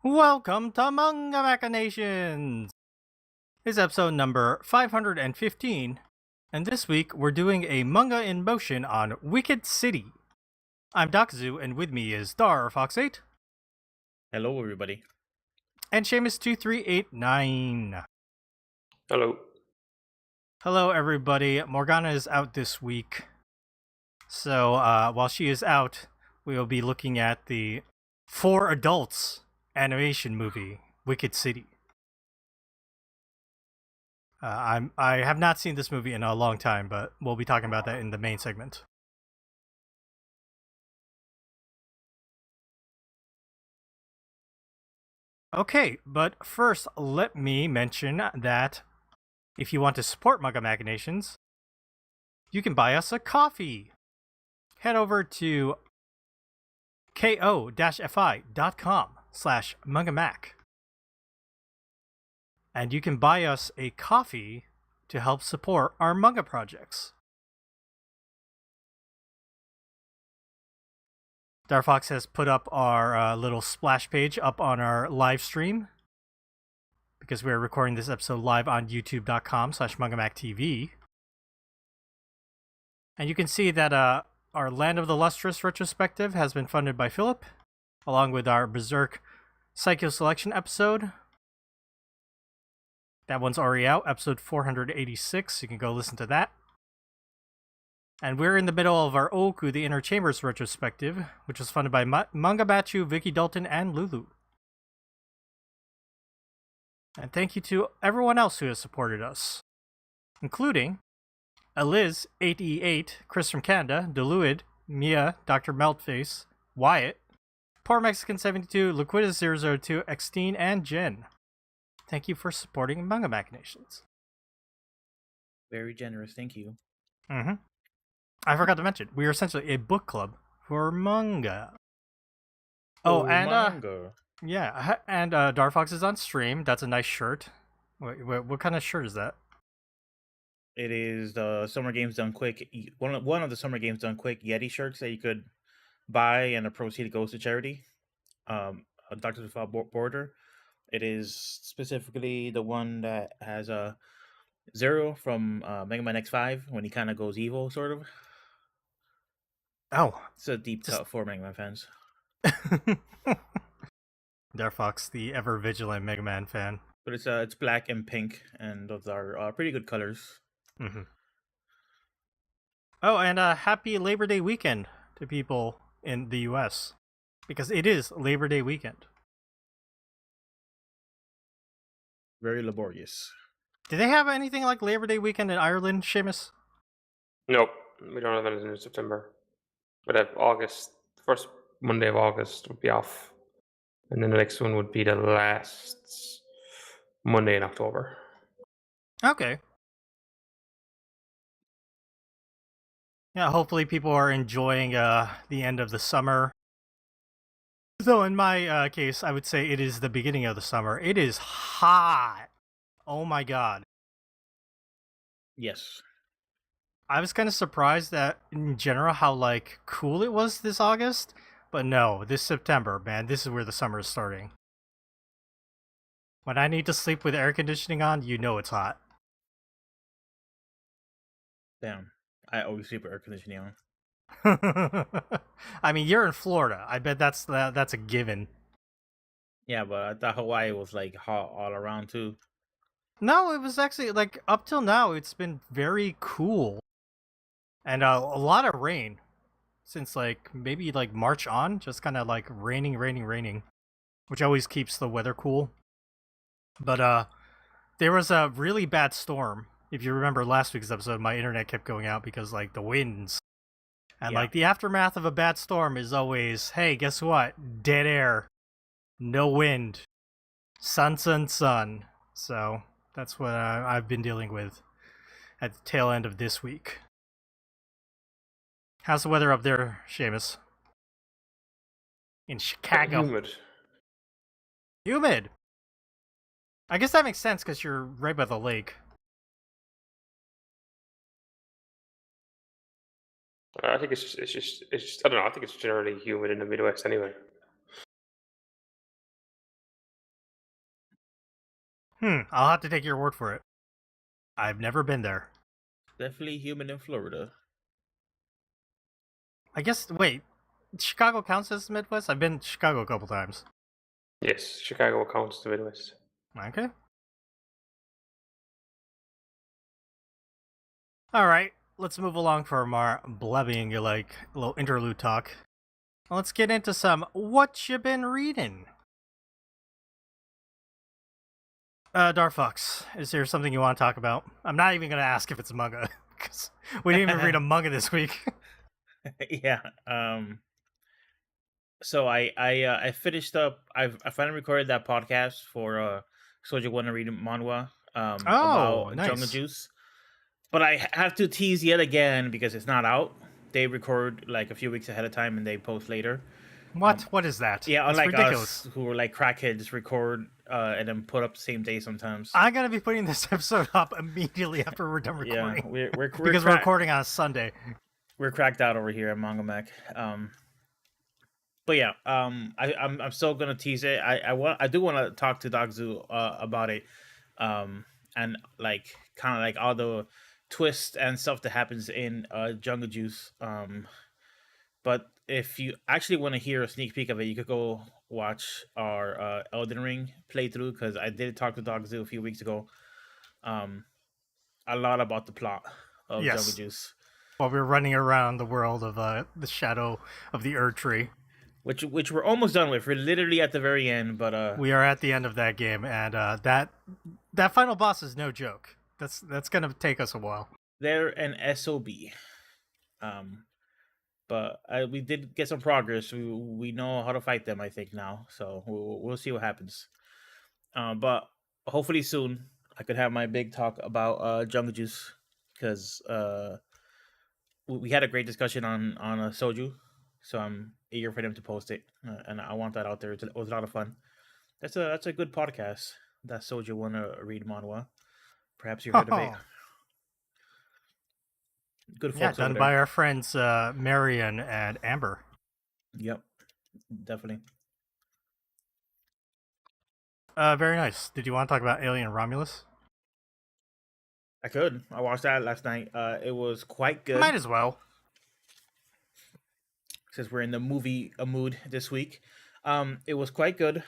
Welcome to Manga Machinations! This is episode number 515, and this week we're doing a manga in motion on Wicked City. I'm Dakazu, and with me is Dar Fox8 Hello, everybody. and Seamus2389. Hello. Hello, everybody. Morgana is out this week, so while she is out, we will be looking at the For Adults animation movie, Wicked City. I have not seen this movie in a long time, but we'll be talking about that in the main segment. Okay, but first, let me mention that if you want to support Manga Machinations, you can buy us a coffee. Head over to ko-fi.com/mangamac. And you can buy us a coffee to help support our manga projects. Darfox has put up our little splash page up on our live stream because we're recording this episode live on youtube.com/mangamactv. And you can see that our Land of the Lustrous retrospective has been funded by Philip, along with our Berserk Psycho Selection episode. That one's already out, episode 486. You can go listen to that. And we're in the middle of our Oku, the Inner Chambers retrospective, which was funded by Manga Bachu, Vicky Dalton, and Lulu. And thank you to everyone else who has supported us, including Eliz8E8, Chris from Canada, Deluid, Mia, Dr. Meltface, Wyatt, Poor Mexican 72, Liquidus002, Xteen, and Jen. Thank you for supporting Manga Machinations. Very generous, thank you. Mm-hmm. I forgot to mention, we are essentially a book club for manga. Oh, and manga. Yeah, and Darfox is on stream. That's a nice shirt. What kind of shirt is that? It is the Summer Games Done Quick. One of the Summer Games Done Quick Yeti shirts that you could buy, and the proceed goes to charity. A Doctor Without Border. It is specifically the one that has a Zero from Mega Man X5 when he kind of goes evil, sort of. Oh, it's a deep cut for Mega Man fans. Darfox, the ever vigilant Mega Man fan. But it's black and pink, and those are pretty good colors. Mm-hmm. Oh, and happy Labor Day weekend to people in the U.S. because it is Labor Day weekend. Very laborious. Do they have anything like Labor Day weekend in Ireland, Seamus? Nope, we don't have anything in September. We'd have August, first Monday of August would be off. And then the next one would be the last Monday in October. Okay. Yeah, hopefully people are enjoying the end of the summer. Though in my case, I would say it is the beginning of the summer. It is hot. Oh my god. Yes. I was kind of surprised that in general how like cool it was this August, but no, this September, man, this is where the summer is starting. When I need to sleep with air conditioning on, you know it's hot. Damn. I always sleep with air conditioning on. I mean, you're in Florida. I bet that's a given. Yeah, but I thought Hawaii was like hot all around too. No, it was actually like up till now it's been very cool. And a lot of rain since like maybe like March on, just kind of like raining, which always keeps the weather cool. But there was a really bad storm. If you remember last week's episode, my internet kept going out because like the winds. And like the aftermath of a bad storm is always, hey, guess what? Dead air. No wind. Sun. So that's what I've been dealing with at the tail end of this week. How's the weather up there, Seamus? In Chicago. Humid. I guess that makes sense because you're right by the lake. I think it's just I don't know. I think it's generally humid in the Midwest anyway. I'll have to take your word for it. I've never been there. Definitely human in Florida. I guess. Wait, Chicago counts as the Midwest. I've been to Chicago a couple times. Yes, Chicago counts the Midwest. Okay. All right. Let's move along from our blabbing, like little interlude talk. Let's get into some what you been reading. Darfox, is there something you want to talk about? I'm not even going to ask if it's a manga, because we didn't even read a manga this week. Yeah. So I finished up. I finally recorded that podcast for Soldier Wanna Read Manhwa Oh, about Jungle nice. Juice, but I have to tease yet again because it's not out. They record like a few weeks ahead of time and they post later. What? What is that? Yeah, That's unlike ridiculous. us who are like crackheads, record and then put up the same day sometimes. I'm going to be putting this episode up immediately after we're done Yeah, recording. we're because we're recording on a Sunday. We're cracked out over here at Manga Mac. But yeah, I'm still gonna tease it. I do want to talk to Dogzu about it, and like kind of like all the twists and stuff that happens in Jungle Juice. But if you actually want to hear a sneak peek of it, you could go watch our Elden Ring playthrough because I did talk to Dogzu a few weeks ago, a lot about the plot of Yes. Jungle Juice. While we're running around the world of the shadow of the Erd Tree. Which we're almost done with. We're literally at the very end, but we are at the end of that game, and that final boss is no joke. That's gonna take us a while. They're an SOB, but we did get some progress. We know how to fight them, I think now. So we'll see what happens. But hopefully soon I could have my big talk about Jungle Juice because we had a great discussion on Soju. So I'm eager for them to post it, and I want that out there. It was a lot of fun. That's a good podcast. That Soju Wanna Read Manhwa. Perhaps you heard of it. Good folks. Yeah, done by our friends Marion and Amber. Yep, definitely. Very nice. Did you want to talk about Alien Romulus? I could. I watched that last night. It was quite good. Might as well. Since we're in the movie mood this week, it was quite good.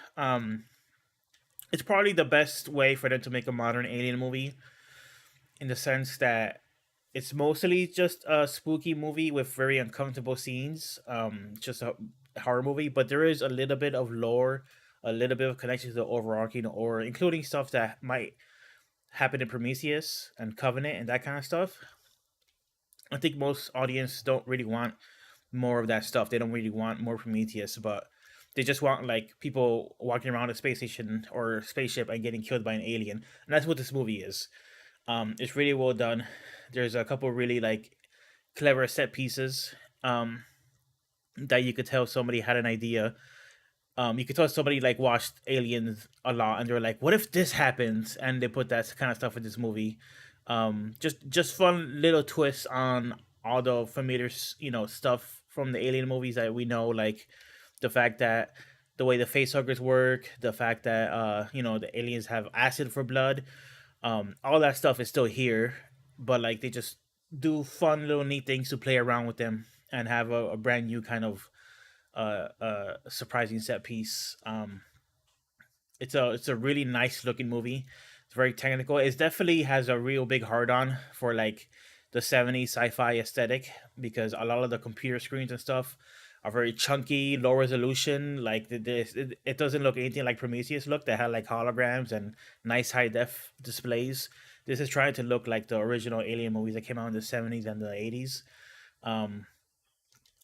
It's probably the best way for them to make a modern alien movie, in the sense that it's mostly just a spooky movie with very uncomfortable scenes. Just a horror movie, but there is a little bit of lore, a little bit of connection to the overarching, or including stuff that might happen in Prometheus and Covenant and that kind of stuff. I think most audience don't really want more of that stuff. They don't really want more Prometheus, but they just want like people walking around a space station or spaceship and getting killed by an alien, and that's what this movie is. It's really well done. There's a couple really like clever set pieces that you could tell somebody had an idea. You could tell somebody like watched Aliens a lot, and they're like, "What if this happens?" And they put that kind of stuff in this movie. Just fun little twists on all the familiar, stuff from the Alien movies that we know, like the fact that the way the facehuggers work, the fact that the aliens have acid for blood, all that stuff is still here, but like they just do fun little neat things to play around with them and have a brand new kind of surprising set piece. It's a really nice looking movie. It's very technical. It definitely has a real big hard on for like the 70s sci-fi aesthetic, because a lot of the computer screens and stuff are very chunky, low resolution. Like it doesn't look anything like Prometheus looked, that had like holograms and nice high def displays. This is trying to look like the original Alien movies that came out in the 70s and the 80s.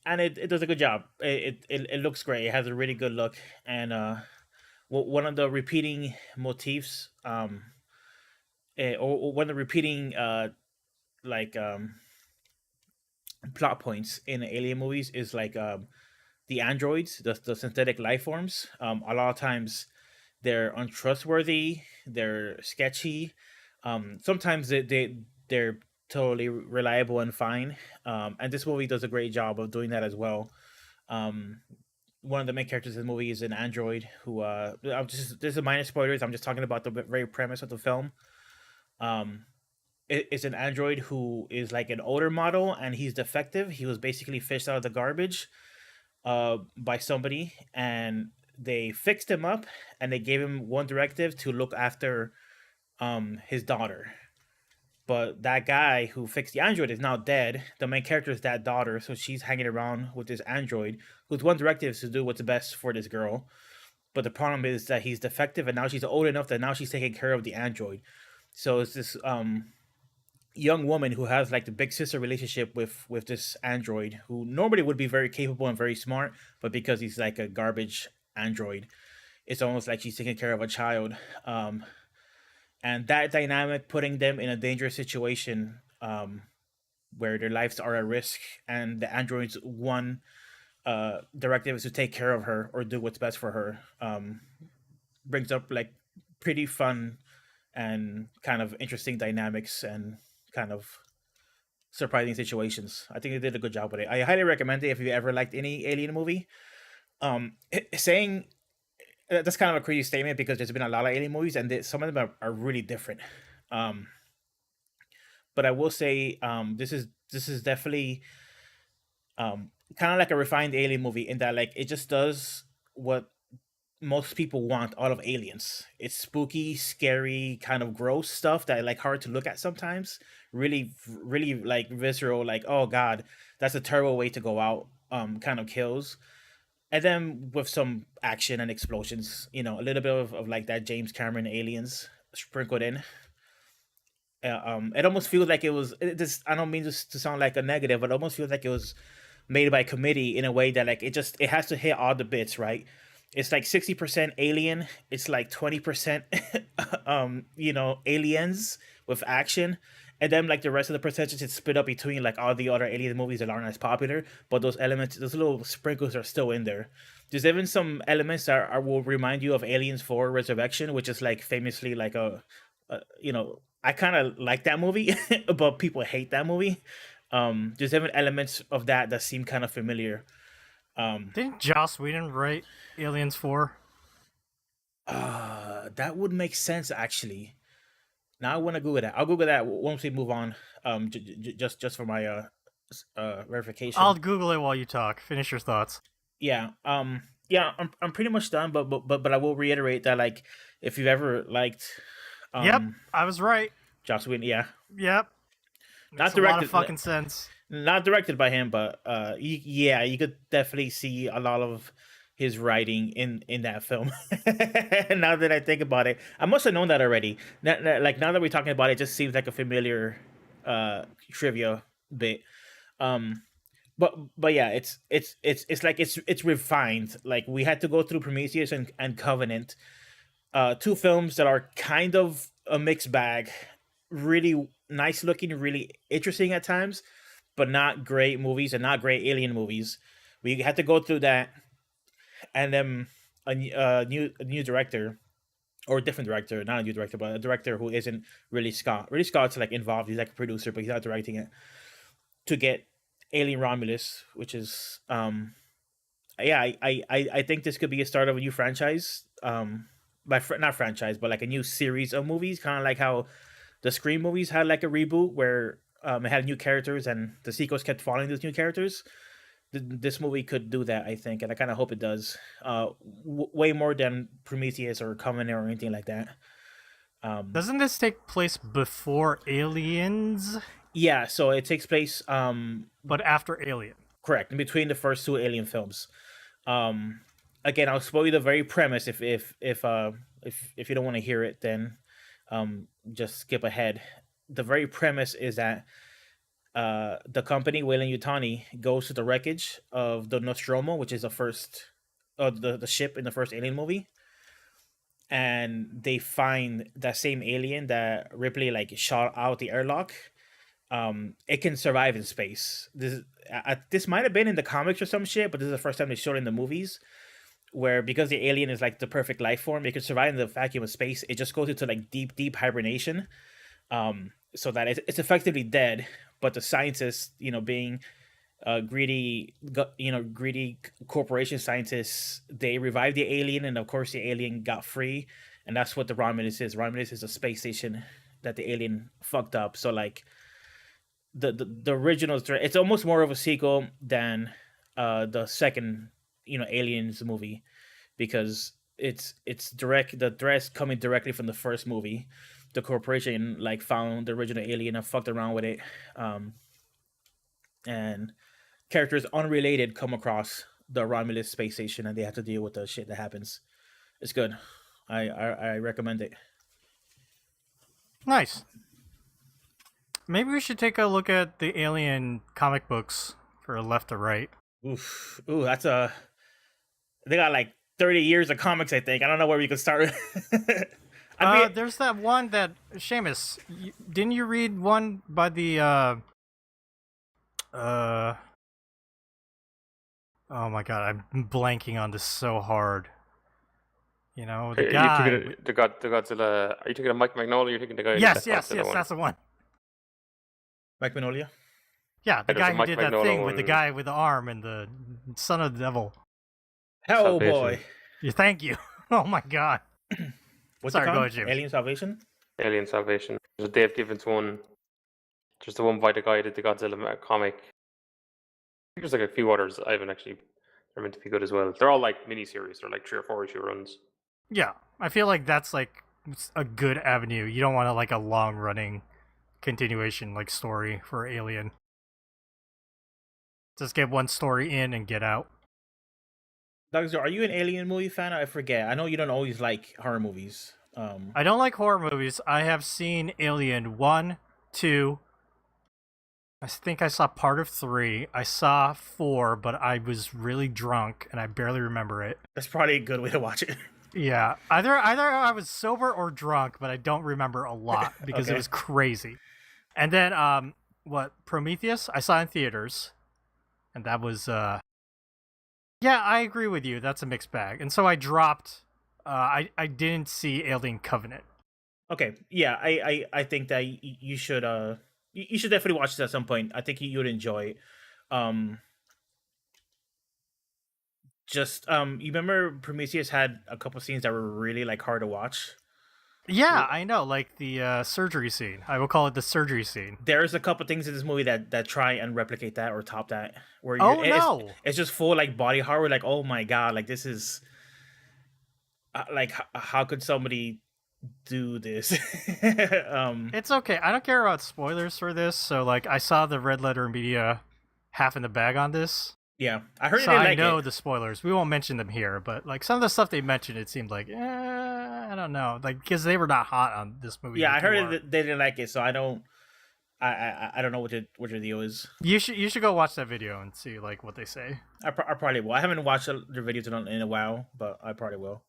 And it does a good job. It looks great. It has a really good look, and one of the repeating motifs, or one of the repeating plot points in alien movies is like the androids, the synthetic life forms. A lot of times they're untrustworthy, they're sketchy. Sometimes they're totally reliable and fine. And this movie does a great job of doing that as well. one of the main characters in the movie is an android who this is minor spoilers. I'm just talking about the very premise of the film. Um, it's an android who is like an older model and he's defective. He was basically fished out of the garbage by somebody, and they fixed him up and they gave him one directive to look after his daughter. But that guy who fixed the android is now dead. The main character is that daughter, so she's hanging around with this android whose one directive is to do what's best for this girl. But the problem is that he's defective, and now she's old enough that now she's taking care of the android. So it's this young woman who has like the big sister relationship with this android who normally would be very capable and very smart, but because he's like a garbage android, it's almost like she's taking care of a child. And that dynamic putting them in a dangerous situation, where their lives are at risk, and the android's one directive is to take care of her or do what's best for her, brings up like pretty fun and kind of interesting dynamics and kind of surprising situations. I think they did a good job with it. I highly recommend it if you ever liked any Alien movie. Saying that's kind of a crazy statement because there's been a lot of Alien movies and some of them are really different. But I will say this is definitely kind of like a refined Alien movie in that like it just does what most people want out of Aliens. It's spooky, scary, kind of gross stuff that like hard to look at sometimes. Really, really like visceral, like, oh god, that's a terrible way to go out, kind of kills. And then with some action and explosions, a little bit of like that James Cameron Aliens sprinkled in. It almost feels like it was this. I don't mean this to sound like a negative, but it almost feels like it was made by committee in a way that like it has to hit all the bits, right? It's like 60% Alien, it's like 20% aliens with action, and then like the rest of the percentage is split up between like all the other Alien movies that aren't as popular, but those elements, those little sprinkles are still in there. There's even some elements that will remind you of Aliens 4 Resurrection, which is like famously like I kind of like that movie, but people hate that movie. There's even elements of that seem kind of familiar. Didn't Joss Whedon write Aliens 4? That would make sense actually. Now I want to Google that. I'll Google that once we move on. Just for my verification. I'll Google it while you talk. Finish your thoughts. Yeah. Yeah. I'm pretty much done. But I will reiterate that like if you've ever liked. Yep, I was right. Joss Whedon. Yeah. Yep. Not directed. A lot of directed. fucking sense. Not directed by him, but yeah, you could definitely see a lot of his writing in that film. Now that I think about it, I must have known that already. Now that we're talking about it, just seems like a familiar trivia bit. But yeah, it's like it's refined. Like we had to go through Prometheus and Covenant, two films that are kind of a mixed bag, really nice looking, really interesting at times, but not great movies and not great Alien movies. We had to go through that, and then a new director, or a different director, not a new director, but a director who isn't really Scott. Really Scott's like involved. He's like a producer, but he's not directing it. To get Alien Romulus, which is yeah, I think this could be a start of a new franchise. Not franchise, but like a new series of movies, kind of like how the Scream movies had like a reboot where it had new characters and the sequels kept following those new characters. This movie could do that, I think, and I kind of hope it does. Way more than Prometheus or Covenant or anything like that. Doesn't this take place before Aliens? Yeah, so it takes place but after Alien. Correct, in between the first two Alien films. Again, I'll spoil you the very premise if you don't want to hear it, then just skip ahead. The very premise is that the company Weyland-Yutani goes to the wreckage of the Nostromo, which is the ship in the first Alien movie, and they find that same alien that Ripley like shot out the airlock. It can survive in space. This might have been in the comics or some shit, but this is the first time they showed it in the movies, where because the alien is like the perfect life form, it can survive in the vacuum of space. It just goes into like deep hibernation, so that it's effectively dead. But the scientists, being greedy corporation scientists, they revived the alien, and of course the alien got free, and that's what the Romulus is. Romulus is a space station that the alien fucked up. So like the original, it's almost more of a sequel than the second Aliens movie, because it's direct, the threats coming directly from the first movie. The corporation like found the original alien and fucked around with it, and characters unrelated come across the Romulus space station, and they have to deal with the shit that happens. It's good. I recommend it. Nice. Maybe we should take a look at the Alien comic books for left or right. Ooh, that's a. They got like 30 years of comics, I think. I don't know where we could start. There's that one that Seamus. Didn't you read one by the Oh my god, I'm blanking on this so hard. You know, the guy. The Godzilla. Are you thinking of Mike Magnolia? Or you're thinking the guy? Yes, one? that's the one. Mike Magnolia? Yeah, the There's guy a who Mike did that Mignola thing with the one. guy with the arm and the son of the devil. Hell Salvation. boy. Yeah, thank you. Oh my god. What's Sorry, it go called? ahead, James. Alien Salvation? Alien Salvation. There's a Dave Gibbons one. There's the one by the guy who did the Godzilla comic. I think there's like a few others I haven't actually. They're meant to be good as well. They're all like miniseries. They're like 3 or 4 issue runs. Yeah, I feel like that's like a good avenue. You don't want to like a long running continuation like story for Alien. Just get one story in and get out. Doctor, are you an Alien movie fan? I forget. I know you don't always like horror movies. I don't like horror movies. I have seen Alien 1, 2. I think I saw part of 3. I saw 4, but I was really drunk and I barely remember it. That's probably a good way to watch it. Yeah, either I was sober or drunk, but I don't remember a lot because it Okay. was crazy. And then Prometheus I saw in theaters, and that was yeah, I agree with you. That's a mixed bag. And so I dropped. I didn't see Alien Covenant. Okay, yeah, I think that you should you should definitely watch this at some point. I think you would enjoy it. You remember Prometheus had a couple scenes that were really like hard to watch. Yeah, I know, like the surgery scene. I will call it the surgery scene. There's a couple things in this movie that try and replicate that or top that. Where it's just full like body horror. Like, oh my god, like this is like how could somebody do this? It's okay. I don't care about spoilers for this. So like, I saw the Red Letter Media half in the bag on this. Yeah, I heard So they I like know it. the spoilers. We won't mention them here, but like some of the stuff they mentioned, it seemed like, I don't know, like because they were not hot on this movie. Yeah, I like you heard are. that they didn't like it, so I don't. I don't know what your deal is. You should go watch that video and see like what they say. I probably will. I haven't watched their videos in a while, but I probably will.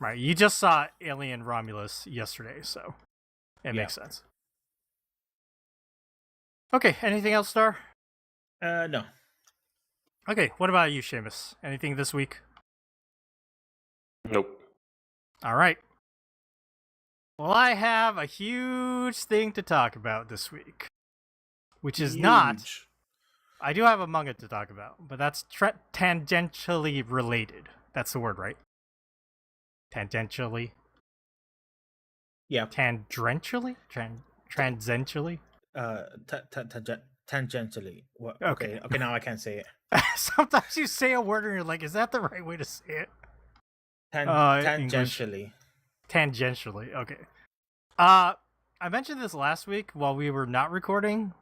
Right, you just saw Alien Romulus yesterday, so it makes sense. Okay, anything else, Star? No. Okay, what about you, Seamus? Anything this week? Nope. All right. Well, I have a huge thing to talk about this week, which is not. I do have a manga to talk about, but that's tangentially related. That's the word, right? Tangentially? Yeah. Tangentially? Transentially? Tangentially. What? Okay. Okay, now I can't say it. Sometimes you say a word and you're like, is that the right way to say it? Tangentially. Tangentially, okay. I mentioned this last week while we were not recording,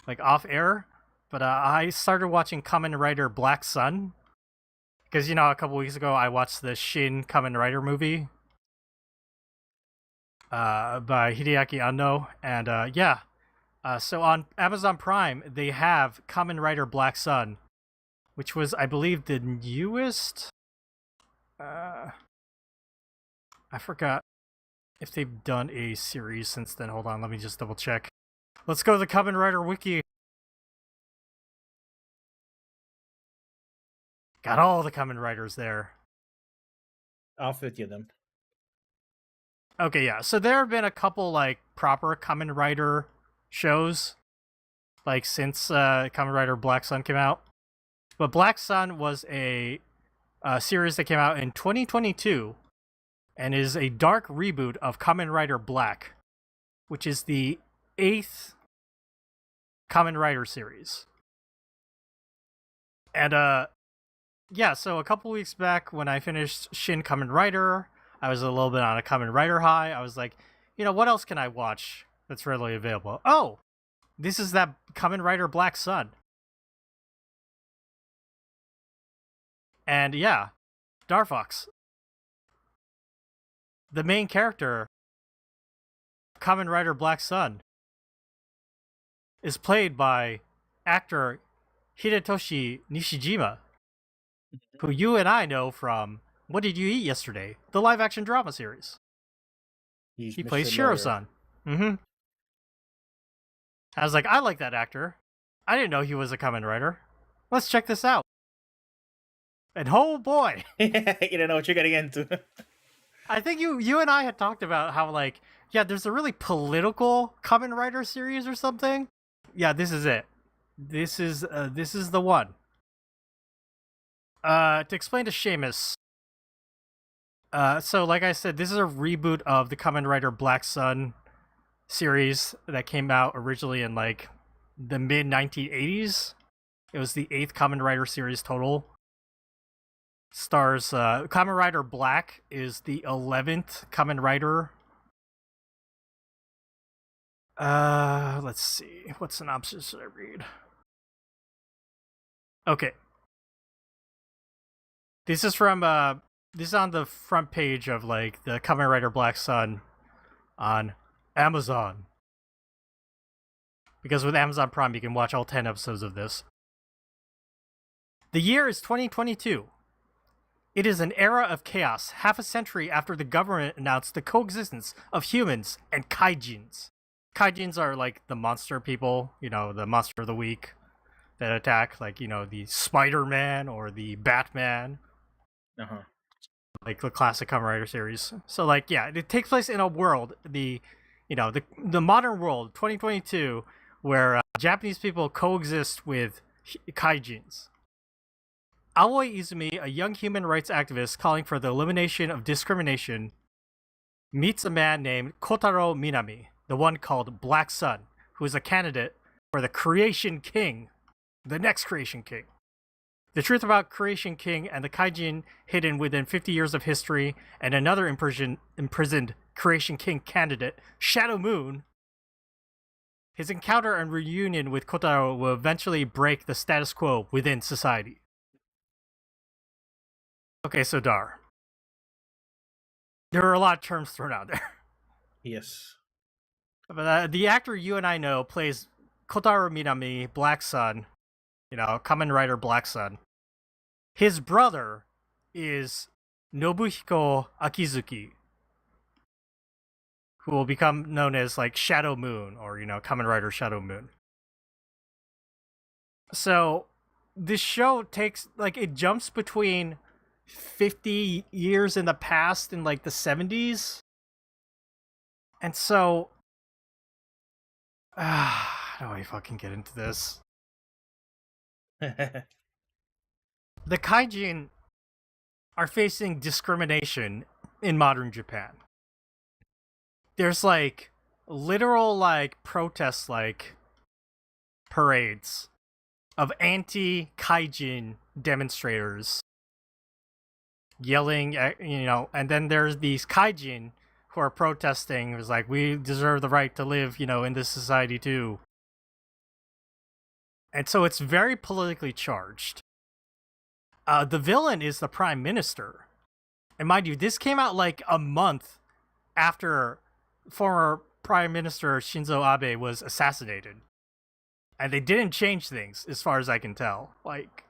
like off air, but I started watching Kamen Rider Black Sun. Because, you know, a couple weeks ago I watched the Shin Kamen Rider movie by Hideaki Anno, and yeah. So on Amazon Prime, they have Kamen Rider Black Sun, which was, I believe, the newest. I forgot if they've done a series since then. Hold on, let me just double check. Let's go to the Kamen Rider Wiki. Got all the Kamen Riders there. All 50 of them. Okay, yeah. So there have been a couple like proper Kamen Rider shows, like since Kamen Rider Black Sun came out. But Black Sun was a series that came out in 2022 and is a dark reboot of Kamen Rider Black, which is the 8th Kamen Rider series. And yeah, so a couple weeks back when I finished Shin Kamen Rider, I was a little bit on a Kamen Rider high. I was like, what else can I watch that's readily available? Oh, this is that Kamen Rider Black Sun. And yeah, Darfox, the main character, Kamen Rider Black Sun, is played by actor Hidetoshi Nishijima, who you and I know from What Did You Eat Yesterday, the live-action drama series. He plays Shiro-san. Mm-hmm. I was like, I like that actor. I didn't know he was a Kamen Rider. Let's check this out. And oh boy! You don't know what you're getting into. I think you and I had talked about how, like, yeah, there's a really political Kamen Rider series or something. Yeah, this is it. This is the one. To explain to Seamus, so like I said, this is a reboot of the Kamen Rider Black Sun series that came out originally in like the mid 1980s. It was the 8th Kamen Rider series total. Stars Kamen Rider Black is the 11th Kamen Rider. Let's see. What synopsis should I read? Okay. This is from this is on the front page of like the Kamen Rider Black Sun on Amazon. Because with Amazon Prime you can watch all 10 episodes of this. The year is 2022. It is an era of chaos, half a century after the government announced the coexistence of humans and kaijins. Kaijins are like the monster people, the monster of the week that attack, like, the Spider-Man or the Batman. Uh-huh. Like the classic Kamen Rider series. So, like, yeah, it takes place in a world, the modern world, 2022, where Japanese people coexist with kaijins. Aoi Izumi, a young human rights activist calling for the elimination of discrimination, meets a man named Kotaro Minami, the one called Black Sun, who is a candidate for the Creation King, the next Creation King. The truth about Creation King and the kaijin hidden within 50 years of history, and another imprisoned Creation King candidate, Shadow Moon. His encounter and reunion with Kotaro will eventually break the status quo within society. Okay, so Dar. There are a lot of terms thrown out there. Yes. But the actor you and I know plays Kotaro Minami, Black Sun, Kamen Rider Black Sun. His brother is Nobuhiko Akizuki, who will become known as like Shadow Moon or Kamen Rider Shadow Moon. So this show takes it jumps between 50 years in the past in like the 70s. And so how do I fucking get into this? The kaijin are facing discrimination in modern Japan. There's like literal like protests, like parades of anti-kaijin demonstrators yelling at, and then there's these kaijin who are protesting. It's like, we deserve the right to live, in this society too. And so it's very politically charged. The villain is the prime minister. And mind you, this came out like a month after former Prime Minister Shinzo Abe was assassinated. And they didn't change things, as far as I can tell. Like,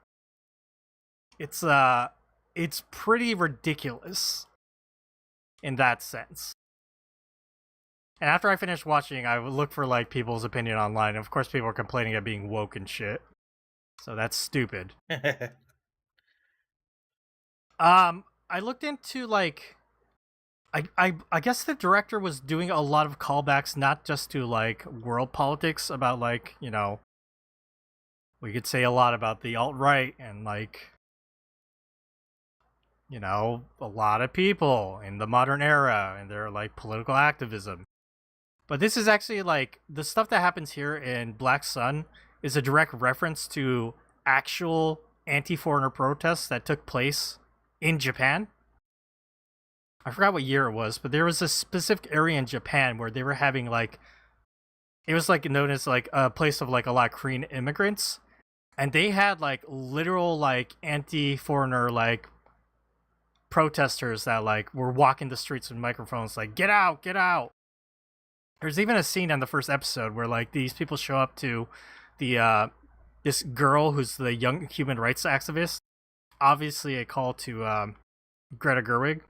it's pretty ridiculous in that sense. And after I finished watching, I would look for like people's opinion online. And of course, people are complaining of being woke and shit. So that's stupid. I looked into like, I guess the director was doing a lot of callbacks, not just to like world politics about like, we could say a lot about the alt-right and like, you know, a lot of people in the modern era and their like political activism. But this is actually like the stuff that happens here in Black Sun is a direct reference to actual anti-foreigner protests that took place in Japan. I forgot what year it was, but there was a specific area in Japan where they were having like, it was like known as like a place of like a lot of Korean immigrants, and they had like literal like anti-foreigner like protesters that like were walking the streets with microphones like, get out, get out. There's even a scene in the first episode where like these people show up to the this girl who's the young human rights activist, obviously a call to Greta Gerwig.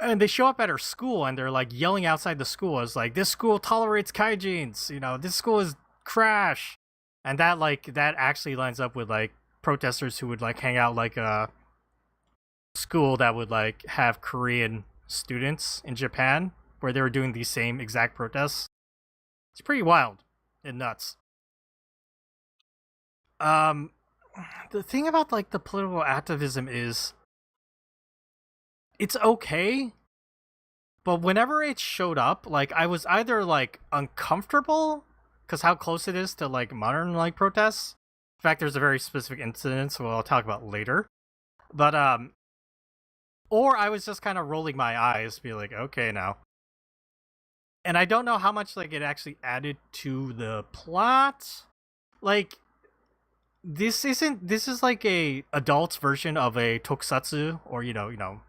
And they show up at her school and they're like yelling outside the school as like, this school tolerates kaijins, you know, this school is trash. And that like that actually lines up with like protesters who would like hang out like a school that would like have Korean students in Japan where they were doing these same exact protests. It's pretty wild and nuts. The thing about like the political activism is it's okay, but whenever it showed up, like I was either like uncomfortable because how close it is to like modern like protests. In fact, there's a very specific incident, so I'll talk about later. But or I was just kind of rolling my eyes, be like, okay, now. And I don't know how much like it actually added to the plot. Like, this is like a adult's version of a tokusatsu, or you know,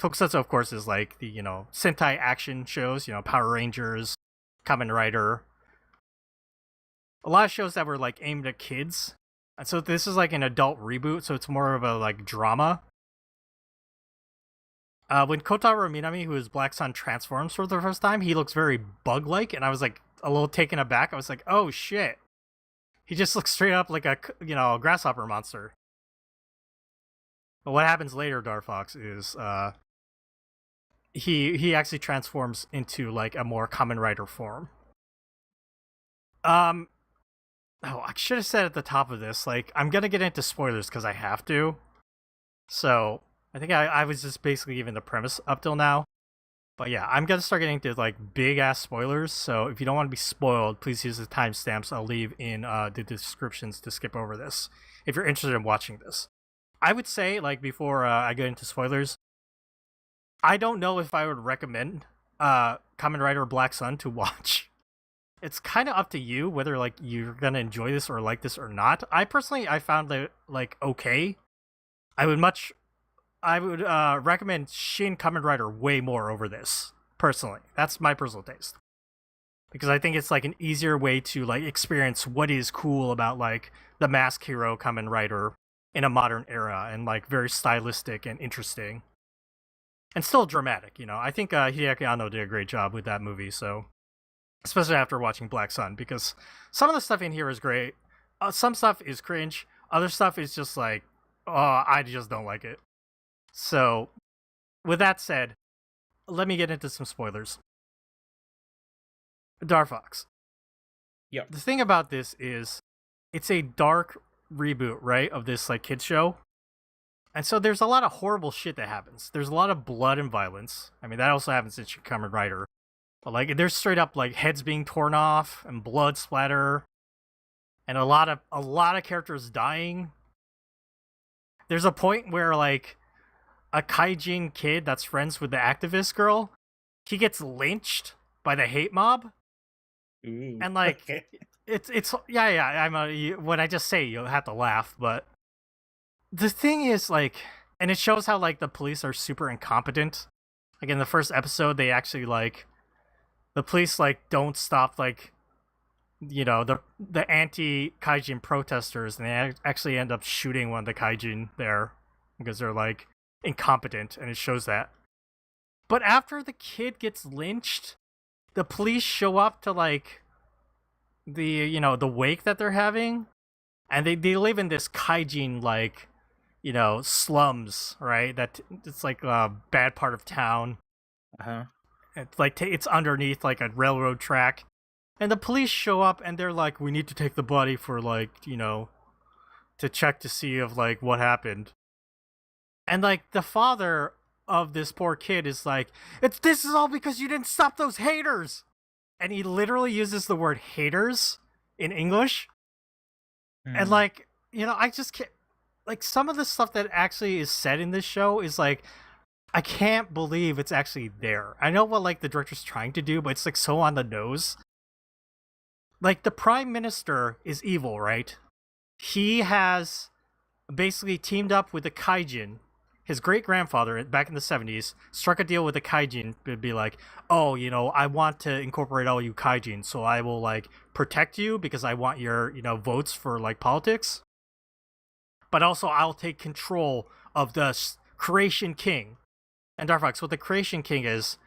tokusatsu of course is like the, you know, Sentai action shows, you know, Power Rangers, Kamen Rider. A lot of shows that were like aimed at kids. And so this is like an adult reboot, so it's more of a like drama. When Kotaro Minami, who is Black Sun, transforms for the first time, he looks very bug-like, and I was like a little taken aback. I was like, oh shit. He just looks straight up like a, you know, grasshopper monster. But what happens later, Darfox, is he actually transforms into like a more Kamen Rider form. Oh, I should have said at the top of this, like, I'm gonna get into spoilers because I have to. So I think I was just basically giving the premise up till now. But yeah, I'm gonna start getting into like big ass spoilers. So if you don't want to be spoiled, please use the timestamps I'll leave in the descriptions to skip over this if you're interested in watching this. I would say, like, before I get into spoilers, I don't know if I would recommend Kamen Rider Black Sun to watch. It's kind of up to you whether like you're gonna enjoy this or like this or not. I personally found it like okay. I would recommend Shin Kamen Rider way more over this, personally. That's my personal taste. Because I think it's like an easier way to like experience what is cool about like the mask hero Kamen Rider in a modern era, and like very stylistic and interesting. And still dramatic, you know. I think Hideaki Anno did a great job with that movie, so especially after watching Black Sun, because some of the stuff in here is great. Some stuff is cringe. Other stuff is just like, oh, I just don't like it. So, with that said, let me get into some spoilers. Darfox. Yep. The thing about this is, it's a dark reboot, right, of this like kids show. And so there's a lot of horrible shit that happens. There's a lot of blood and violence. I mean, that also happens in Shin Kamen Rider. But like, there's straight up like heads being torn off and blood splatter, and a lot of characters dying. There's a point where like a kaijin kid that's friends with the activist girl, he gets lynched by the hate mob. Ooh, And like, okay. it's yeah. When I just say, you'll have to laugh. But the thing is like, and it shows how like the police are super incompetent. Like in the first episode, they actually like, the police like don't stop like, you know, the anti kaijin protesters, and they actually end up shooting one of the kaijin there because they're like incompetent, and it shows that. But after the kid gets lynched, the police show up to like the, you know, the wake that they're having, and they live in this kaijin like, you know, slums, right? That it's like a bad part of town. Uh-huh. It's like it's underneath like a railroad track, And the police show up and they're like, we need to take the body for like, to check to see of like what happened. And like the father of this poor kid is like, this is all because you didn't stop those haters. And he literally uses the word haters in English. And like, I just can't, like, some of the stuff that actually is said in this show is like, I can't believe it's actually there. I know what like the director's trying to do, but it's like so on the nose. Like the prime minister is evil, right? He has basically teamed up with the kaijin. His great-grandfather back in the 70s struck a deal with the kaijin to be like, oh, I want to incorporate all you kaijin, so I will like protect you because I want your, votes for like politics. But also I'll take control of the Creation King. And Darfox, what the Creation King is,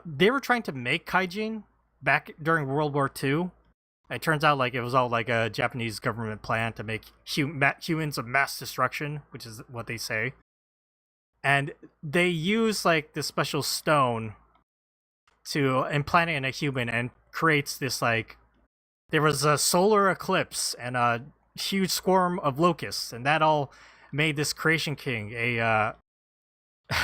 they were trying to make kaijin back during World War II. It turns out like it was all like a Japanese government plan to make humans of mass destruction, which is what they say. And they use like this special stone to implant it in a human and creates this like, there was a solar eclipse and a huge swarm of locusts, and that all made this Creation King a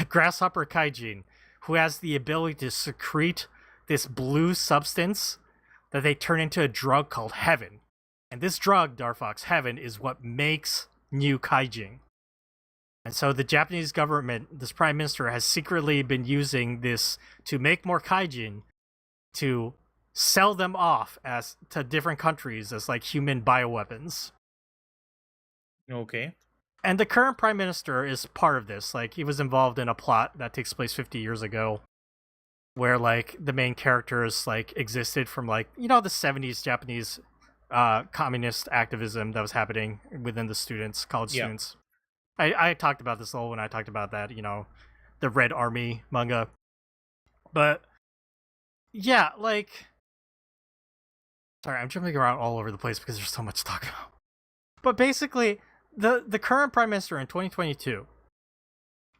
grasshopper kaijin who has the ability to secrete this blue substance that they turn into a drug called Heaven. And this drug, Darfox, Heaven, is what makes new kaijin. And so the Japanese government, this prime minister, has secretly been using this to make more kaijin to sell them off as to different countries as like human bioweapons. Okay. And the current prime minister is part of this. Like, he was involved in a plot that takes place 50 years ago where like the main characters like existed from like, the 70s Japanese communist activism that was happening within the college students. I talked about this a little when I talked about that, the Red Army manga. But yeah, like, sorry, I'm jumping around all over the place because there's so much to talk about. But basically, the current prime minister in 2022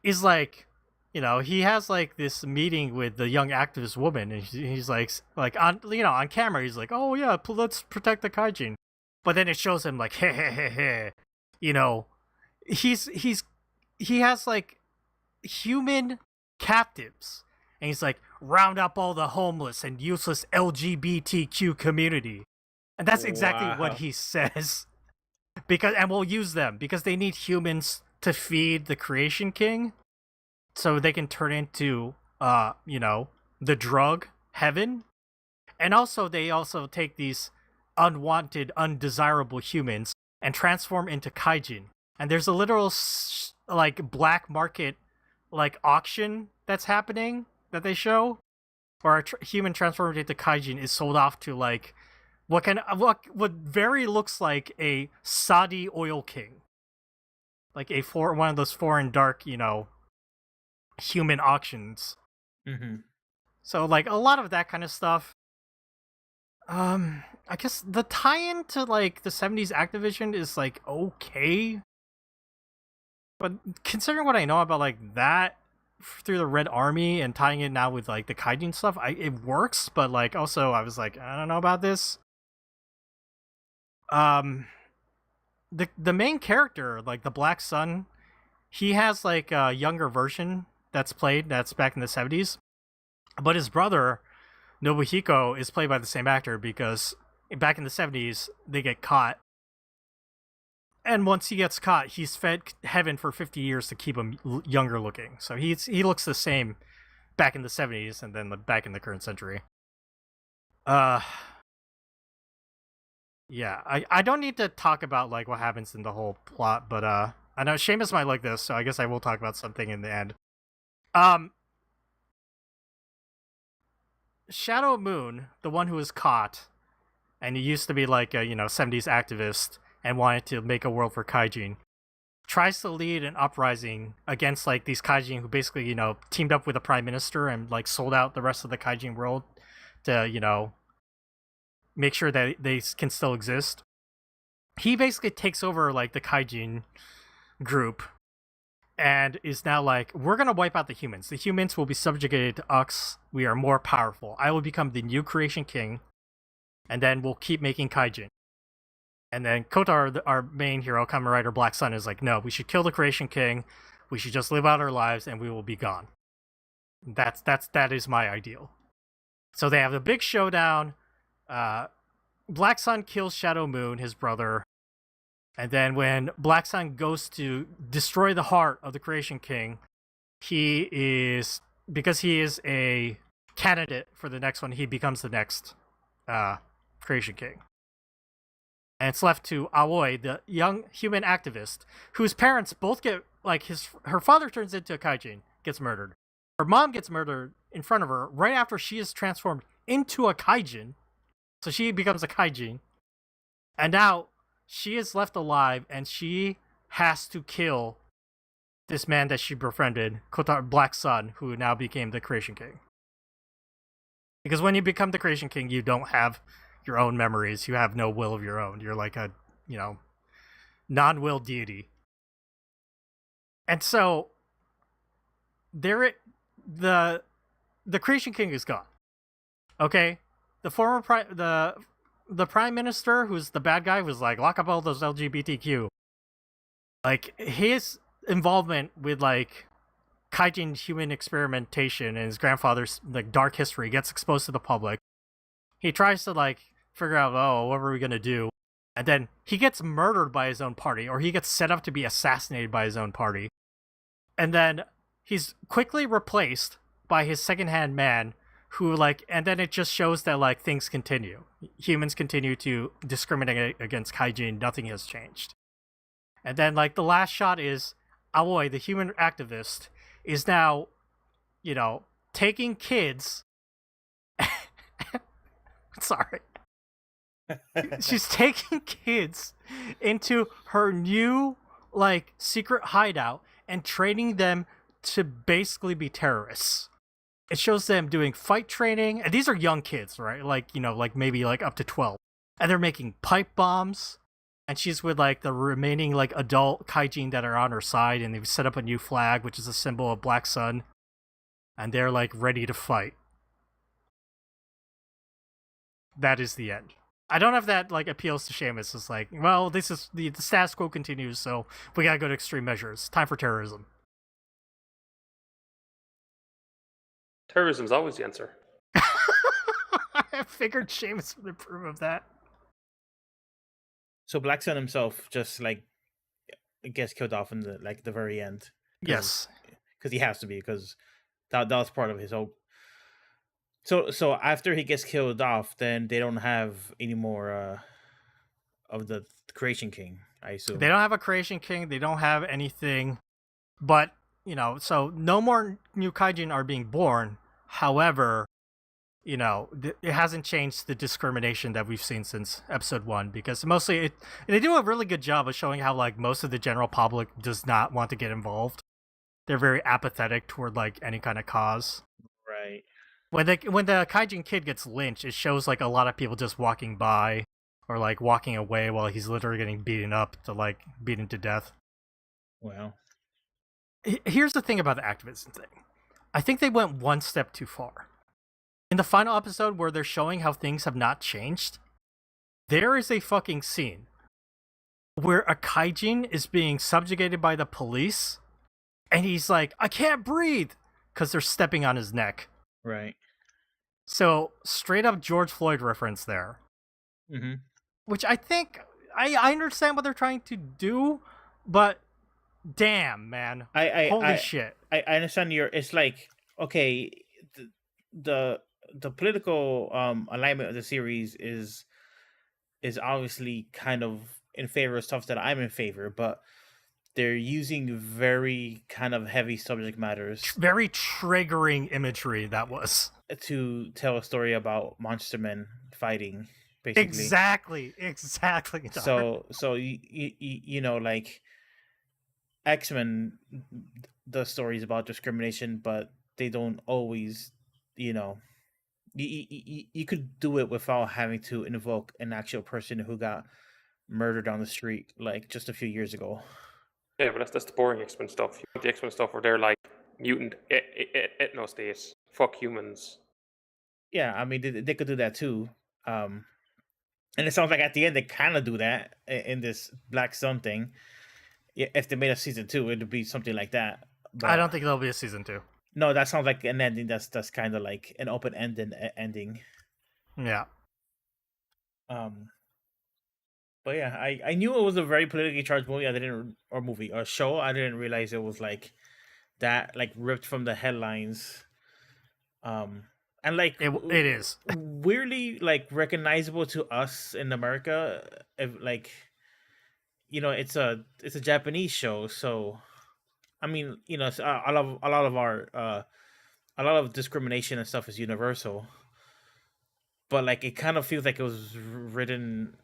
is like, he has like this meeting with the young activist woman, and he's like on camera, he's like, oh yeah, let's protect the kaijin. But then it shows him like, he has like human captives, and he's like, round up all the homeless and useless LGBTQ community, and that's exactly what he says. And we'll use them because they need humans to feed the Creation King, so they can turn into the drug Heaven. And also they also take these unwanted, undesirable humans and transform into kaijin. And there's a literal like black market like auction that's happening that they show, where a human transformed into kaijin is sold off to like what very looks like a Saudi oil king, like one of those foreign dark human auctions. Mm-hmm. So like a lot of that kind of stuff. I guess the tie-in to like the 70s Activision is like okay, but considering what I know about like that through the Red Army and tying it now with like the kaijin stuff, it works. But like also I was like, I don't know about this. The main character, like the Black Sun, he has like a younger version that's back in the 70s, but his brother Nobuhiko is played by the same actor because back in the 70s they get caught, and once he gets caught, he's fed Heaven for 50 years to keep him younger looking. So he looks the same back in the 70s and then back in the current century. Yeah, I don't need to talk about like what happens in the whole plot, but I know Seamus might like this, so I guess I will talk about something in the end. Shadow Moon, the one who was caught, and he used to be like a 70s activist and wanted to make a world for kaijin, tries to lead an uprising against like these kaijin who basically teamed up with the prime minister and like sold out the rest of the kaijin world to make sure that they can still exist. He basically takes over like the kaijin group and is now like, we're gonna wipe out the humans. The humans will be subjugated to us. We are more powerful. I will become the new Creation King, and then we'll keep making kaijin. And then Kotar, our main hero, Kamen Rider Black Sun, is like, no, we should kill the Creation King. We should just live out our lives, and we will be gone. That is my ideal. So they have the big showdown. Black Sun kills Shadow Moon, his brother. And then when Black Sun goes to destroy the heart of the Creation King, because he is a candidate for the next one, he becomes the next Creation King. And it's left to Aoi, the young human activist, whose parents both get, like, her father turns into a kaijin, gets murdered. Her mom gets murdered in front of her right after she is transformed into a kaijin. So she becomes a kaijin. And now she is left alive, and she has to kill this man that she befriended, Kotar Black Sun, who now became the Creation King. Because when you become the Creation King, you don't have your own memories. You have no will of your own. You're like a, non-will deity. And so the Creation King is gone. Okay? The former the prime minister, who's the bad guy, was like, lock up all those LGBTQ. Like, his involvement with, like, kaijin human experimentation and his grandfather's, like, dark history gets exposed to the public. He tries to, like, figure out, what are we gonna do? And then he gets murdered by his own party, or he gets set up to be assassinated by his own party. And then he's quickly replaced by his second-hand man, who, like, and then it just shows that, like, things continue. Humans continue to discriminate against kaijin. Nothing has changed. And then, like, the last shot is Aoi, the human activist, is now, taking kids. Sorry. She's taking kids into her new, like, secret hideout and training them to basically be terrorists. It shows them doing fight training, and these are young kids, right? Like, like maybe like up to 12. And they're making pipe bombs, and she's with, like, the remaining, like, adult kaijin that are on her side, and they've set up a new flag, which is a symbol of Black Sun, and they're, like, ready to fight. That is the end. I don't know if that, like, appeals to Seamus. It's like, well, this is the status quo continues, so we gotta go to extreme measures. Time for terrorism. Terrorism's always the answer. I figured Seamus would approve of that. So Black Sun himself just, like, gets killed off in the very end. Yes, because he has to be, because that was part of his whole. So after he gets killed off, then they don't have any more of the Creation King, I assume. They don't have a Creation King. They don't have anything, but so no more new kaijin are being born. However, it hasn't changed the discrimination that we've seen since episode 1, because mostly they do a really good job of showing how, like, most of the general public does not want to get involved. They're very apathetic toward, like, any kind of cause. Right. When the kaijin kid gets lynched, it shows, like, a lot of people just walking by or, like, walking away while he's literally getting beaten to death. Well, here's the thing about the activism thing. I think they went one step too far. In the final episode where they're showing how things have not changed, there is a fucking scene where a kaijin is being subjugated by the police, and he's like, I can't breathe, because they're stepping on his neck. Right. So, straight up George Floyd reference there. Mm-hmm. Which I think, I understand what they're trying to do, but damn, man. Holy shit. I understand it's like, okay, the political alignment of the series is obviously kind of in favor of stuff that I'm in favor, but they're using very kind of heavy subject matters, very triggering imagery that was, to tell a story about monster men fighting, basically. Exactly. So like, X-Men does stories about discrimination, but they don't always, you could do it without having to invoke an actual person who got murdered on the street, like, just a few years ago. Yeah, but that's the boring X-Men stuff. You want the X-Men stuff where they're like mutant ethno-state, fuck humans. Yeah, I mean, they could do that too. And it sounds like at the end they kind of do that in this Black Sun thing. If they made a season 2, it'd be something like that. I But don't think there'll be a season 2. no, that sounds like an ending. That's kind of like an open ending. Yeah. But yeah, I knew it was a very politically charged movie. Or show. I didn't realize it was like that, like ripped from the headlines. And like It is. weirdly like recognizable to us in America. If like, it's a Japanese show, so I mean, a lot of our a lot of discrimination and stuff is universal, but like it kind of feels like it was written.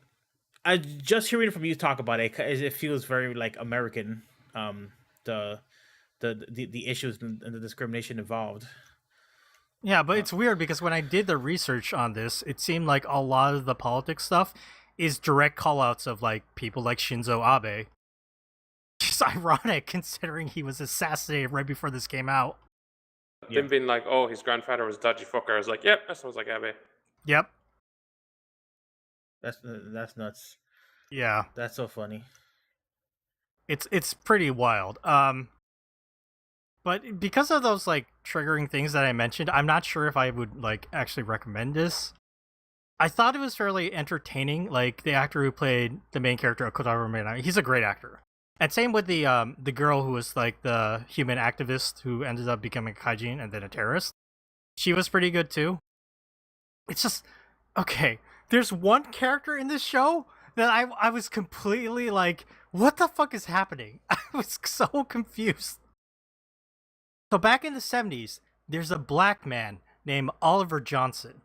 I just hearing from you talk about it feels very like American. The the issues and the discrimination involved. Yeah, but it's weird because when I did the research on this, it seemed like a lot of the politics stuff is direct callouts of like people like Shinzo Abe. It's ironic considering he was assassinated right before this came out. Them being like, oh, his grandfather was a dodgy fucker. I was like, yep, that sounds like Abe. Yep. That's nuts. Yeah. That's so funny. It's pretty wild. But because of those like triggering things that I mentioned, I'm not sure if I would like actually recommend this. I thought it was fairly entertaining. Like the actor who played the main character, Kotaro Minami, he's a great actor. And same with the girl who was like the human activist who ended up becoming a kaijin and then a terrorist. She was pretty good too. It's just okay. There's one character in this show that I was completely like, what the fuck is happening? I was so confused. So back in the 70s, there's a black man named Oliver Johnson,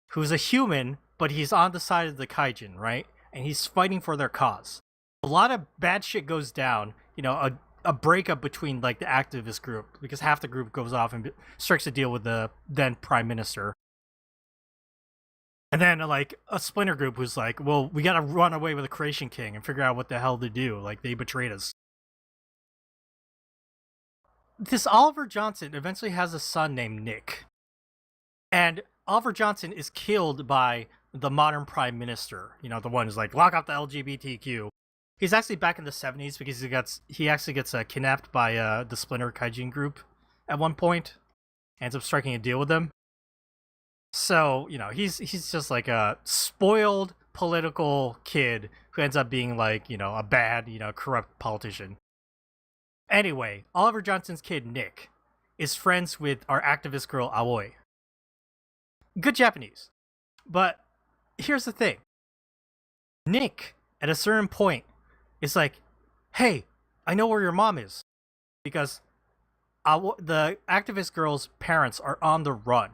who's a human, but he's on the side of the kaijin, right? And he's fighting for their cause. A lot of bad shit goes down, a breakup between like the activist group, because half the group goes off and strikes a deal with the then prime minister. And then like a splinter group who's like, well, we gotta run away with the Creation King and figure out what the hell to do. Like they betrayed us. This Oliver Johnson eventually has a son named Nick. And Oliver Johnson is killed by the modern prime minister. The one who's like, lock up the LGBTQ. He's actually back in the 70s because he actually gets kidnapped by the Splinter Kaijin group at one point. Ends up striking a deal with them. So, he's just like a spoiled political kid who ends up being like, a bad, corrupt politician. Anyway, Oliver Johnson's kid, Nick, is friends with our activist girl, Aoi. Good Japanese. But here's the thing. Nick, at a certain point, is like, hey, I know where your mom is. Because the activist girl's parents are on the run.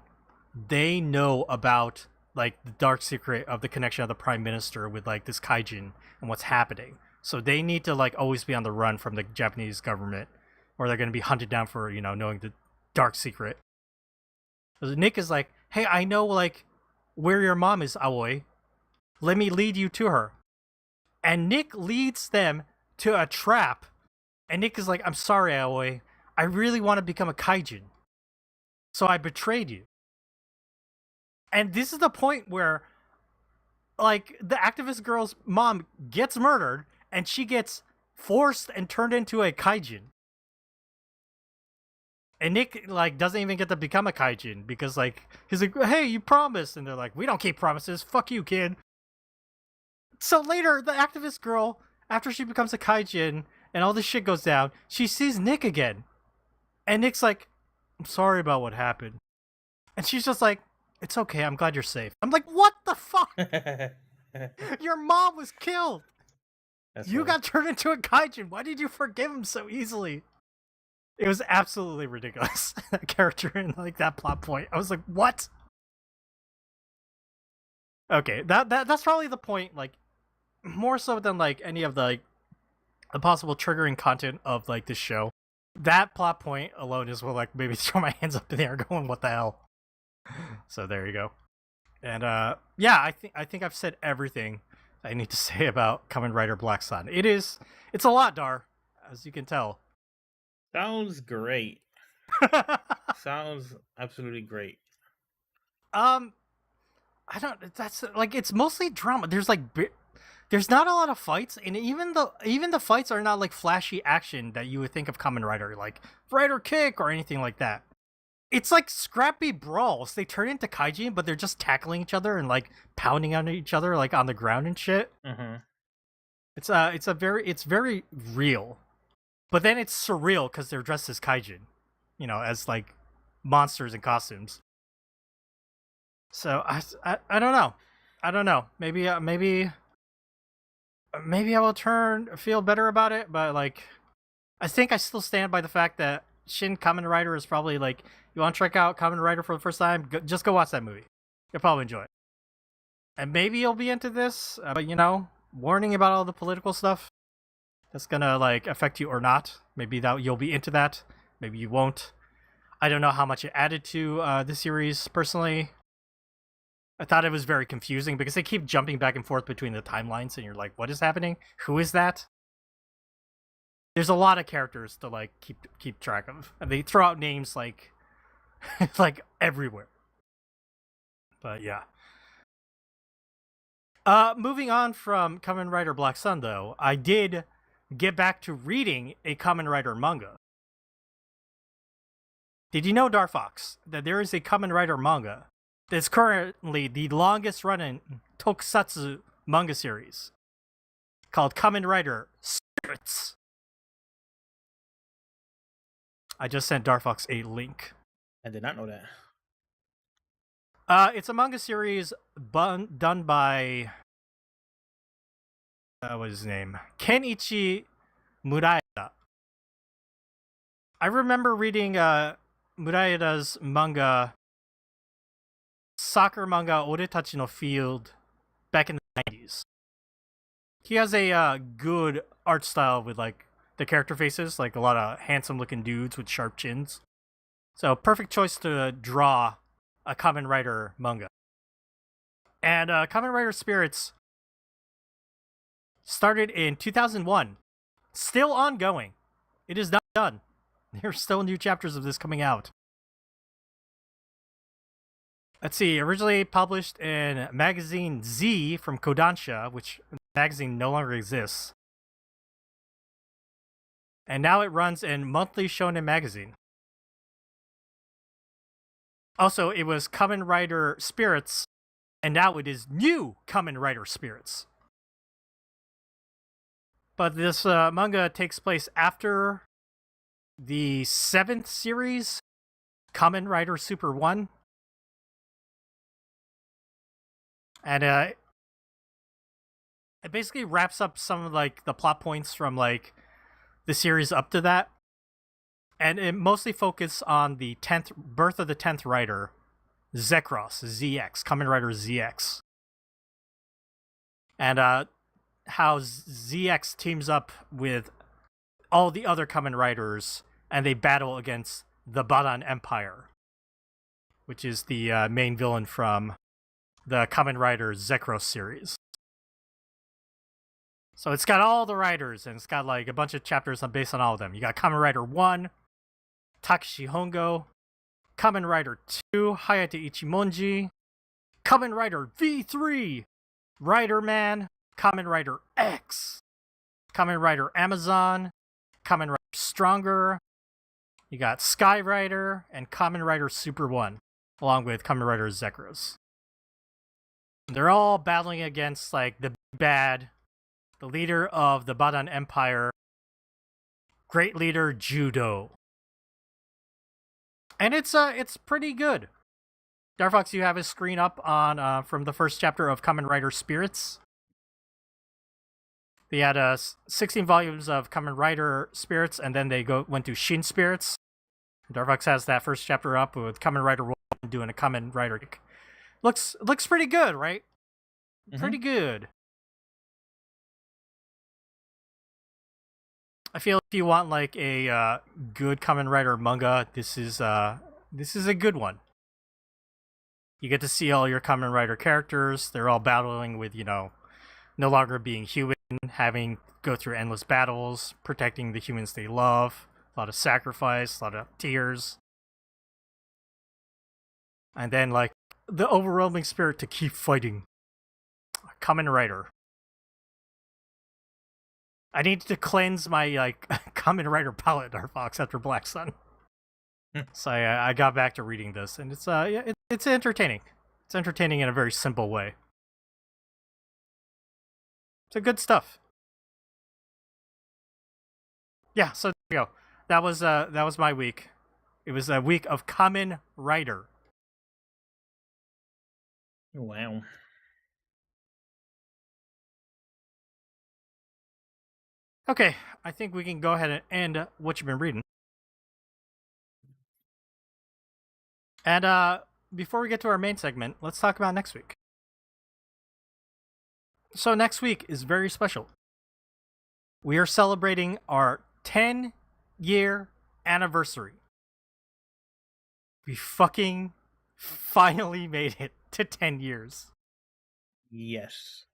They know about, like, the dark secret of the connection of the prime minister with, like, this kaijin and what's happening. So they need to like always be on the run from the Japanese government, or they're going to be hunted down for knowing the dark secret. So Nick is like, "Hey, I know like where your mom is, Aoi. Let me lead you to her." And Nick leads them to a trap. And Nick is like, "I'm sorry, Aoi. I really want to become a kaijin, so I betrayed you." And this is the point where, like, the activist girl's mom gets murdered. And she gets forced and turned into a kaijin. And Nick, like, doesn't even get to become a kaijin because, like, he's like, hey, you promised. And they're like, we don't keep promises. Fuck you, kid. So later, the activist girl, after she becomes a kaijin and all this shit goes down, she sees Nick again. And Nick's like, I'm sorry about what happened. And she's just like, it's okay. I'm glad you're safe. I'm like, what the fuck? Your mom was killed. You got turned into a kaijin. Why did you forgive him so easily? It was absolutely ridiculous. That character and like that plot point. I was like, what? Okay, that's probably the point. Like, more so than like any of the possible triggering content of like this show. That plot point alone is what like maybe throw my hands up in the air, going, what the hell? So there you go. And yeah, I think I've said everything I need to say about Kamen Rider Black Sun. It's a lot, Dar, as you can tell. Sounds great. Sounds absolutely great. I don't. That's like it's mostly drama. There's like there's not a lot of fights, and even the fights are not like flashy action that you would think of Kamen Rider, like Rider Kick or anything like that. It's like scrappy brawls. They turn into kaijin, but they're just tackling each other and like pounding on each other like on the ground and shit. Mm-hmm. It's very real, but then it's surreal because they're dressed as kaijin, as like monsters in costumes. So I don't know. I don't know. Maybe maybe I will feel better about it, but like I think I still stand by the fact that Shin Kamen Rider is probably like, you want to check out Kamen Rider for the first time, just go watch that movie. You'll probably enjoy it. And maybe you'll be into this, but warning about all the political stuff that's gonna like affect you or not. Maybe that you'll be into that. Maybe you won't. I don't know how much it added to the series personally. I thought it was very confusing because they keep jumping back and forth between the timelines, and you're like, what is happening? Who is that? There's a lot of characters to like keep track of, and they throw out names like like everywhere. But yeah. Moving on from Kamen Rider Black Sun, though, I did get back to reading a Kamen Rider manga. Did you know, Darfox, that there is a Kamen Rider manga that's currently the longest running tokusatsu manga series called Kamen Rider Spirits? I just sent Darfox a link. I did not know that. It's a manga series done by what was his name? Kenichi Murayada. I remember reading Murayada's manga, soccer manga Oretachi no Field, back in the 90s. He has a good art style with like the character faces, like a lot of handsome looking dudes with sharp chins. So perfect choice to draw a Kamen Rider manga. And Kamen Rider Spirits started in 2001. Still ongoing. It is not done. There's still new chapters of this coming out. Let's see, originally published in magazine Z from Kodansha, which magazine no longer exists. And now it runs in Monthly Shonen Magazine. Also, it was Kamen Rider Spirits, and now it is New Kamen Rider Spirits. But this manga takes place after the 7th series, Kamen Rider Super 1. And it basically wraps up some of like the plot points from like the series up to that. And it mostly focuses on the birth of the 10th rider, Zekros, ZX, Kamen Rider ZX. And how ZX teams up with all the other Kamen Riders, and they battle against the Badan Empire, which is the main villain from the Kamen Rider Zekros series. So it's got all the riders, and it's got like a bunch of chapters based on all of them. You got Kamen Rider 1, Takeshi Hongo, Kamen Rider 2, Hayate Ichimonji, Kamen Rider V3, Rider Man, Kamen Rider X, Kamen Rider Amazon, Kamen Rider Stronger. You got Sky Rider and Kamen Rider Super 1, along with Kamen Rider Zekros. They're all battling against like the bad, the leader of the Badan Empire, Great Leader Judo. And it's pretty good. Darfox, you have his screen up on from the first chapter of Kamen Rider Spirits. They had 16 volumes of Kamen Rider Spirits, and then they went to Shin Spirits. Darfox has that first chapter up with Kamen Rider 1 doing a Kamen Rider. Looks pretty good, right? Mm-hmm. Pretty good. I feel if you want like a good Kamen Rider manga, this is a good one. You get to see all your Kamen Rider characters. They're all battling with, no longer being human, having go through endless battles, protecting the humans they love. A lot of sacrifice, a lot of tears. And then like the overwhelming spirit to keep fighting. Kamen Rider. I need to cleanse my Kamen Rider palette, Darfox, after Black Sun. So I got back to reading this, and it's entertaining. It's entertaining in a very simple way. It's a good stuff. Yeah, so there you go. That was my week. It was a week of Kamen Rider. Wow. Okay, I think we can go ahead and end what you've been reading. And before we get to our main segment, let's talk about next week. So next week is very special. We are celebrating our 10-year anniversary. We fucking finally made it to 10 years. Yes.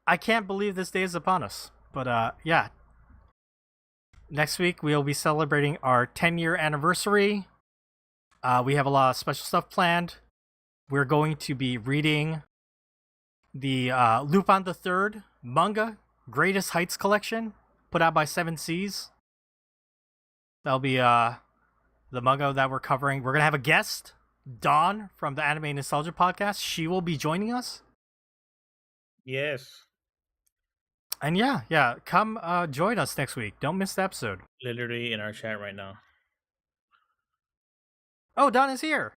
I can't believe this day is upon us. But yeah. Next week we'll be celebrating our 10-year anniversary. We have a lot of special stuff planned. We're going to be reading the Lupin III Manga Greatest Heights collection, put out by 7 Seas. That'll be the manga that we're covering. We're gonna have a guest, Dawn from the Anime Nostalgia Podcast. She will be joining us. Yes. And yeah, come join us next week. Don't miss the episode. Literally in our chat right now. Oh, Dawn is here.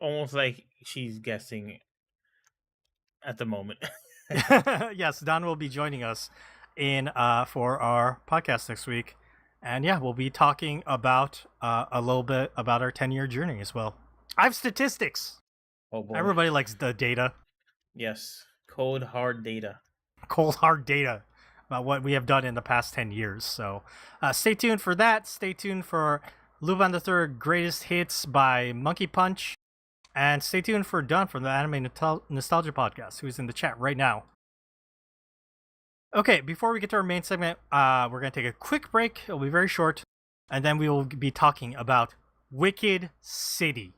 Almost like she's guessing at the moment. Yes, Dawn will be joining us in for our podcast next week. And yeah, we'll be talking about a little bit about our 10-year journey as well. I have statistics. Oh boy. Everybody likes the data. Yes. Cold hard data. Cold hard data about what we have done in the past 10 years. So stay tuned for that. Stay tuned for Lupin III Greatest Hits by Monkey Punch. And stay tuned for Dawn from the Anime Nostalgia Podcast, who's in the chat right now. Okay, before we get to our main segment, we're going to take a quick break. It'll be very short. And then we will be talking about Wicked City.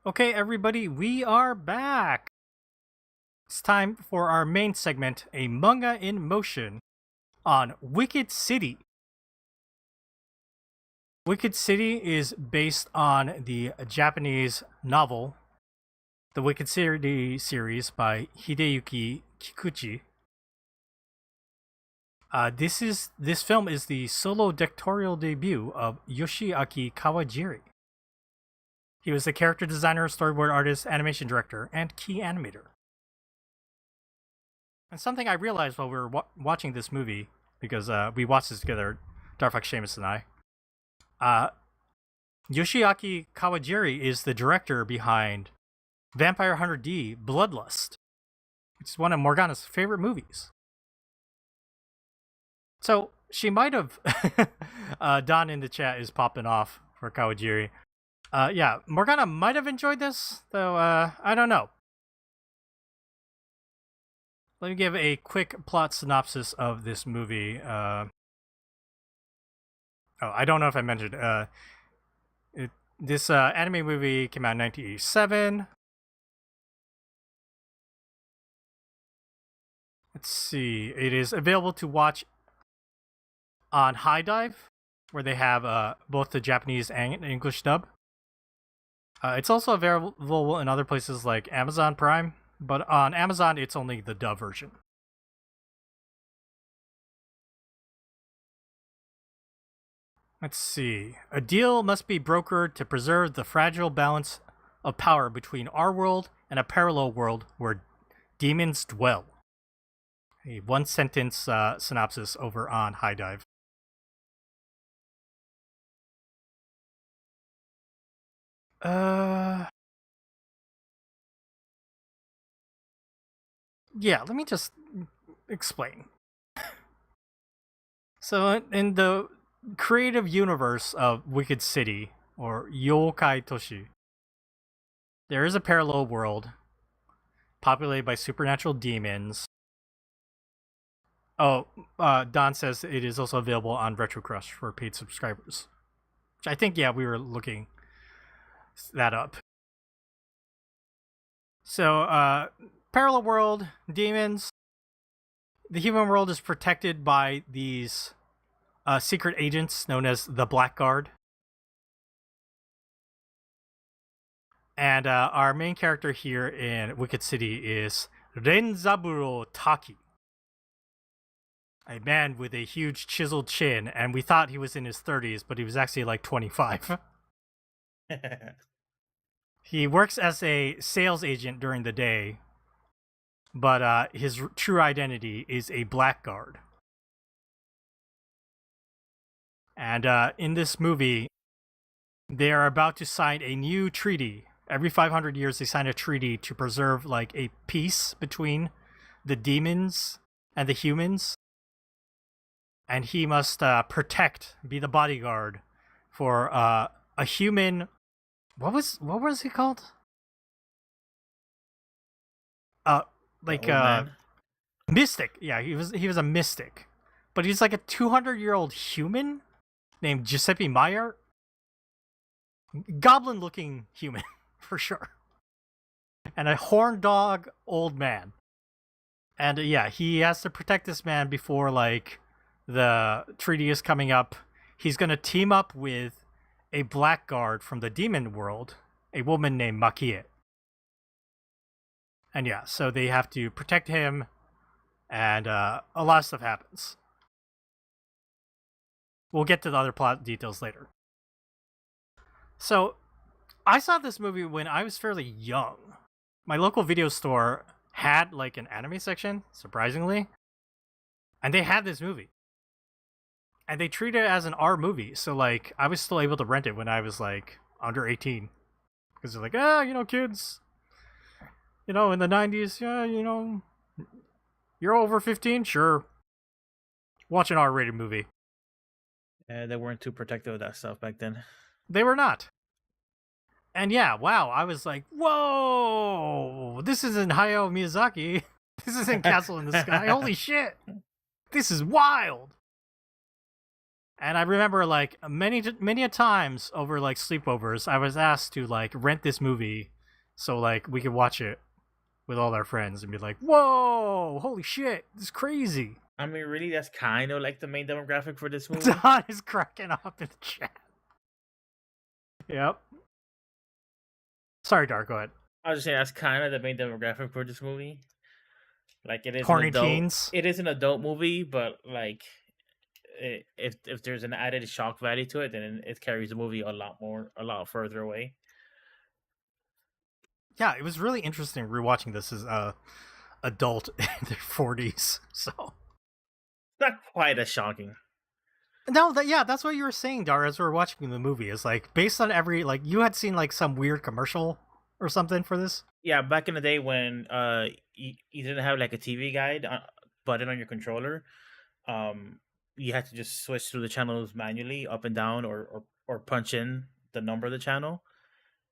Okay, everybody, we are back. It's time for our main segment, a manga in motion on Wicked City. Wicked City is based on the Japanese novel, the Wicked City series by Hideyuki Kikuchi. This film is the solo directorial debut of Yoshiaki Kawajiri. He was the character designer, storyboard artist, animation director, and key animator. And something I realized while we were watching this movie, because we watched this together, Darfox, Seamus, and I, Yoshiaki Kawajiri is the director behind Vampire Hunter D Bloodlust, which is one of Morgana's favorite movies. So she might have... Don in the chat is popping off for Kawajiri. Yeah, Morgana might have enjoyed this, though I don't know. Let me give a quick plot synopsis of this movie. I don't know if I mentioned. This anime movie came out in 1987. Let's see. It is available to watch on High Dive, where they have both the Japanese and English dub. It's also available in other places like Amazon Prime, but on Amazon it's only the dub version. Let's see. A deal must be brokered to preserve the fragile balance of power between our world and a parallel world where demons dwell. A one-sentence synopsis over on High Dive. Yeah, let me just explain. So, in the creative universe of Wicked City, or Yokai Toshi, there is a parallel world populated by supernatural demons. Don says it is also available on Retro Crush for paid subscribers. Which I think, yeah, we were looking that up. So, parallel world, demons. The human world is protected by these secret agents known as the Blackguard. And our main character here in Wicked City is Renzaburo Taki, a man with a huge chiseled chin, and we thought he was in his 30s, but he was actually like 25. He works as a sales agent during the day, but his true identity is a blackguard. And in this movie, they are about to sign a new treaty. Every 500 years, they sign a treaty to preserve like a peace between the demons and the humans. And he must be the bodyguard for a human. What was he called? Mystic. Yeah, he was a mystic, but he's like a 200-year-old human named Giuseppe Meyer. Goblin-looking human for sure, and a horn dog old man. And yeah, he has to protect this man before like the treaty is coming up. He's gonna team up with a blackguard from the demon world, a woman named Makie. And yeah, so they have to protect him, and a lot of stuff happens. We'll get to the other plot details later. So, I saw this movie when I was fairly young. My local video store had like an anime section, surprisingly, and they had this movie. And they treated it as an R movie, so like I was still able to rent it when I was like under 18. Because they're like, kids, in the 90s, you're over 15? Sure. Watch an R-rated movie. They weren't too protective of that stuff back then. They were not. And yeah, wow, I was like, whoa, this isn't Hayao Miyazaki. This isn't Castle in the Sky. Holy shit. This is wild. And I remember like many a times over like sleepovers, I was asked to like rent this movie so like we could watch it with all our friends and be like, "Whoa, holy shit, this is crazy." I mean, really, that's kind of like the main demographic for this movie. Don is cracking up in the chat. Yep. Sorry, Dark. Go ahead. I was just saying that's kind of the main demographic for this movie. Like it is Horny an adult. teens. It is an adult movie, but like if there's an added shock value to it, then it carries the movie a lot further away. Yeah, it was really interesting rewatching this as adult in their 40s. So Not quite as shocking. no, that's what you were saying, Dar, as we were watching the movie. Is like based on every like you had seen like some weird commercial or something for this. Yeah, back in the day when you didn't have like a TV guide button on your controller, you had to just switch through the channels manually up and down or punch in the number of the channel.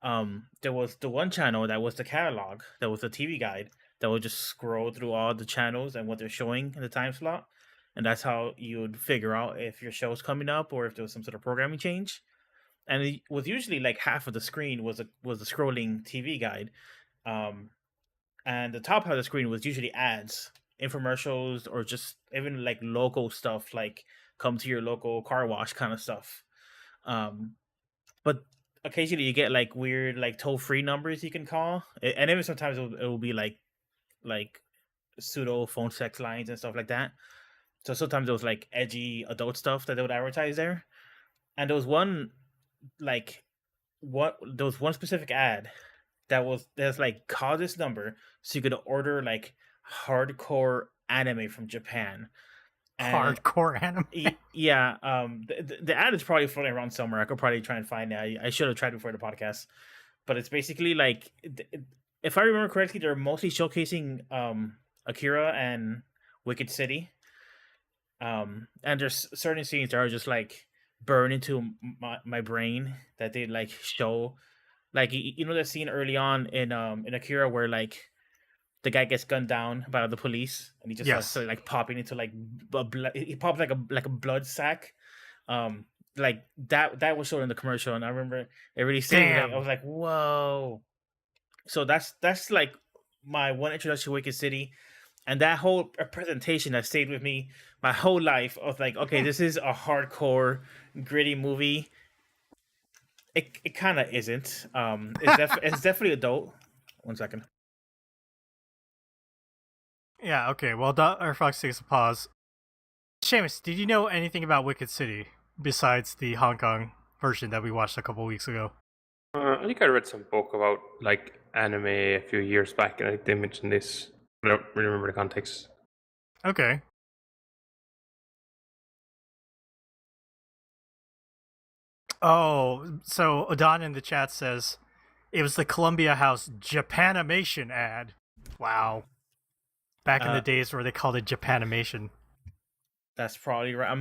There was the one channel that was the catalog, that was the TV guide that would just scroll through all the channels and what they're showing in the time slot, and that's how you would figure out if your show's coming up or if there was some sort of programming change. And it was usually like half of the screen was a scrolling TV guide, and the top half of the screen was usually ads, infomercials, or just even like local stuff, like come to your local car wash kind of stuff. But occasionally you get like weird like toll-free numbers you can call, and even sometimes it will be like pseudo phone sex lines and stuff like that. So sometimes it was like edgy adult stuff that they would advertise there. And there was one specific ad that's like, call this number so you could order like hardcore anime from Japan. And Hardcore anime. yeah, the ad is probably floating around somewhere. I could probably try and find it. I should have tried before the podcast, but it's basically like, if I remember correctly, they're mostly showcasing Akira and Wicked City. And there's certain scenes that are just like burn into my brain that they like show, like you know the scene early on in Akira where like the guy gets gunned down by the police and he just starts like popping into like he pops like a blood sack, like that was shown in the commercial, and I remember it really stayed. Like, I was like, whoa. So that's like my one introduction to Wicked City. And that whole presentation that stayed with me my whole life. I was like, okay, this is a hardcore, gritty movie. It kind of isn't. It's definitely adult. 1 second. Yeah, okay. Well, Fox takes a pause. Seamus, did you know anything about Wicked City besides the Hong Kong version that we watched a couple weeks ago? I think I read some book about like anime a few years back, and I think they mentioned this. I don't really remember the context. Okay. Oh, so Odon in the chat says it was the Columbia House Japanimation ad. Wow. Back in the days where they called it Japanimation. That's probably right.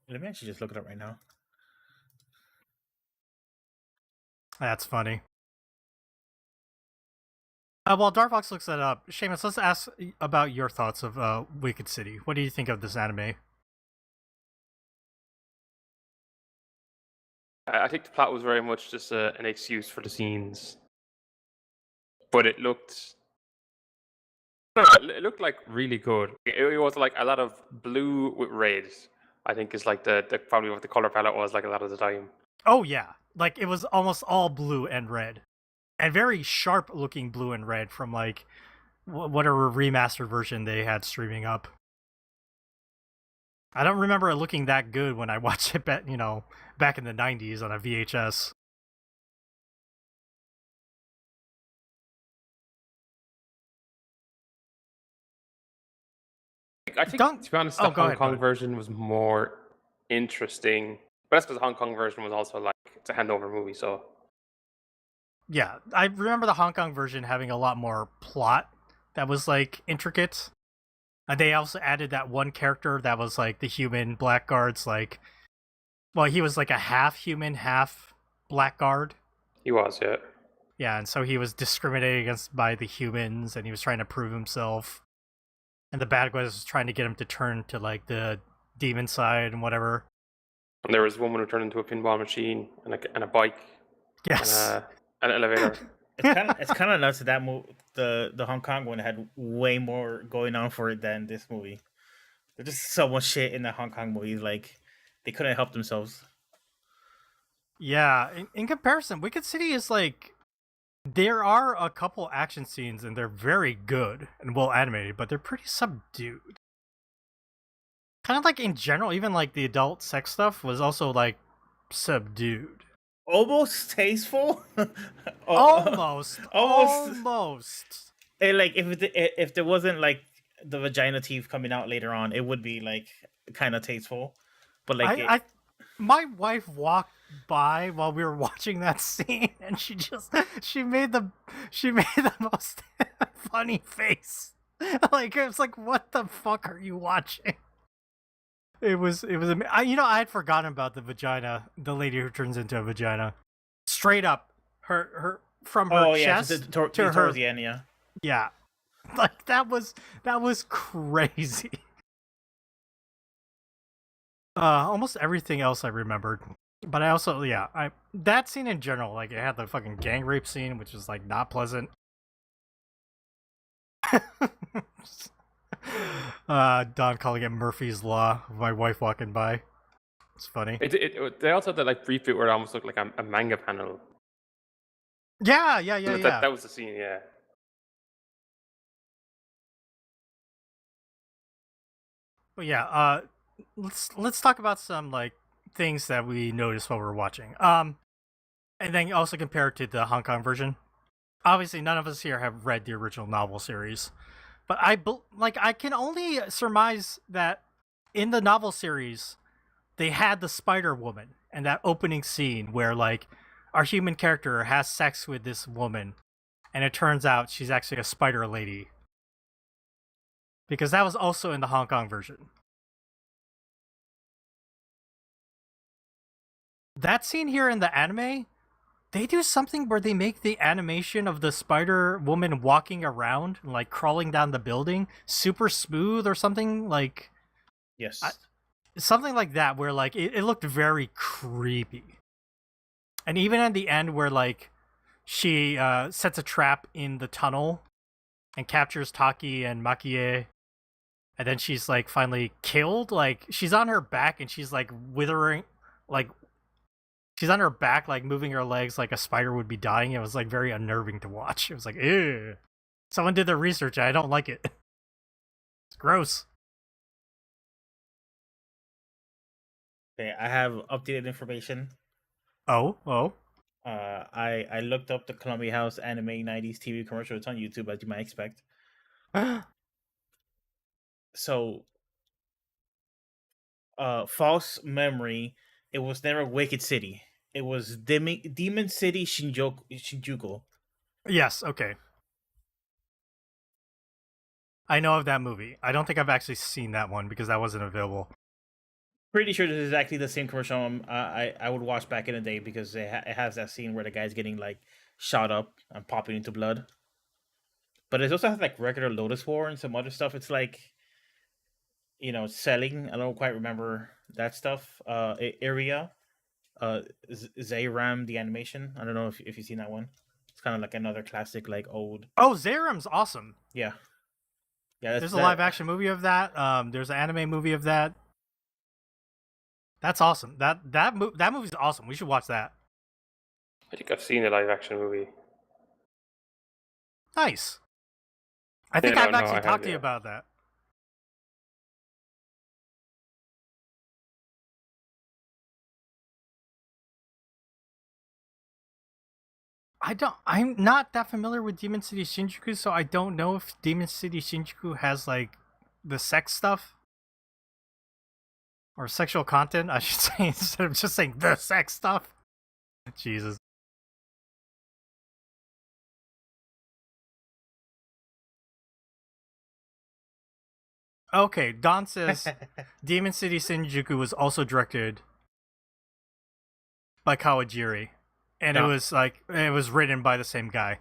Let me actually just look it up right now. That's funny. While Darfox looks that up, Seamus, let's ask about your thoughts of Wicked City. What do you think of this anime? I think the plot was very much just an excuse for the scenes, but it looked like really good. It was like a lot of blue with red. I think is like the probably what the color palette was like a lot of the time. Oh yeah, like it was almost all blue and red, and very sharp looking blue and red from like whatever remastered version they had streaming up. I don't remember it looking that good when I watched it back in the 90s on a VHS. I think, to be honest, the Hong Kong version was more interesting. But that's because the Hong Kong version was also like, it's a handover movie, so... Yeah, I remember the Hong Kong version having a lot more plot that was, like, intricate. And they also added that one character that was, like, the human blackguards, like... Well, he was, like, a half-human, half-blackguard. He was, yeah. Yeah, and so he was discriminated against by the humans, and he was trying to prove himself. And the bad guys was trying to get him to turn to, like, the demon side and whatever. And there was a woman who turned into a pinball machine and a bike. Yes. And an elevator. it's kind of nuts that the Hong Kong one had way more going on for it than this movie. There's just so much shit in the Hong Kong movies. Like they couldn't help themselves. Yeah, in comparison, Wicked City is like there are a couple action scenes and they're very good and well animated, but they're pretty subdued. Kind of like in general, even like the adult sex stuff was also like subdued. Almost tasteful. Almost, almost. almost. Like if there wasn't like the vagina teeth coming out later on, it would be like kind of tasteful. But like my wife walked by while we were watching that scene, and she made the most funny face. Like it was like, what the fuck are you watching? I had forgotten about the vagina, the lady who turns into a vagina. Straight up, her from her chest towards the end, yeah. Yeah, like that was crazy. Almost everything else I remembered, but I also that scene in general, like it had the fucking gang rape scene, which was like not pleasant. Don calling it Murphy's Law. My wife walking by. It's funny. They also had that like brief bit where it almost looked like a manga panel. Yeah. That was the scene, yeah. But yeah, let's talk about some like things that we noticed while we were watching. And then also compare it to the Hong Kong version. Obviously, none of us here have read the original novel series, but I can only surmise that in the novel series, they had the Spider Woman and that opening scene where like our human character has sex with this woman, and it turns out she's actually a spider lady. Because that was also in the Hong Kong version. That scene here in the anime, they do something where they make the animation of the Spider Woman walking around, like crawling down the building, super smooth or something like. Yes. Something like that, where like it looked very creepy. And even at the end, where like she sets a trap in the tunnel and captures Taki and Makie, and then she's like finally killed. Like she's on her back and she's like withering, like she's on her back, like moving her legs like a spider would be dying. It was like very unnerving to watch. It was like, ew. Someone did their research. I don't like it. It's gross. Okay, I have updated information. Oh. I looked up the Columbia House anime 90s TV commercial. It's on YouTube, as you might expect. So, false memory. It was never Wicked City. It was Demon City Shinjuku. Yes, okay. I know of that movie. I don't think I've actually seen that one because that wasn't available. Pretty sure this is exactly the same commercial I would watch back in the day because it has that scene where the guy's getting like shot up and popping into blood. But it also has like regular Lotus War and some other stuff. It's like, selling. I don't quite remember that stuff. Area, Zayram, the animation. I don't know if you've seen that one. It's kind of like another classic, like old. Oh, Zayram's awesome. Yeah. There's a live action movie of that. There's an anime movie of that. That's awesome. That movie's awesome. We should watch that. I think I've seen a live action movie. Nice. I think I've actually talked to you about that. I'm not that familiar with Demon City Shinjuku, so I don't know if Demon City Shinjuku has like the sex stuff or sexual content, I should say, instead of just saying the sex stuff. Jesus. Okay, Don says Demon City Shinjuku was also directed by Kawajiri, and it was written by the same guy.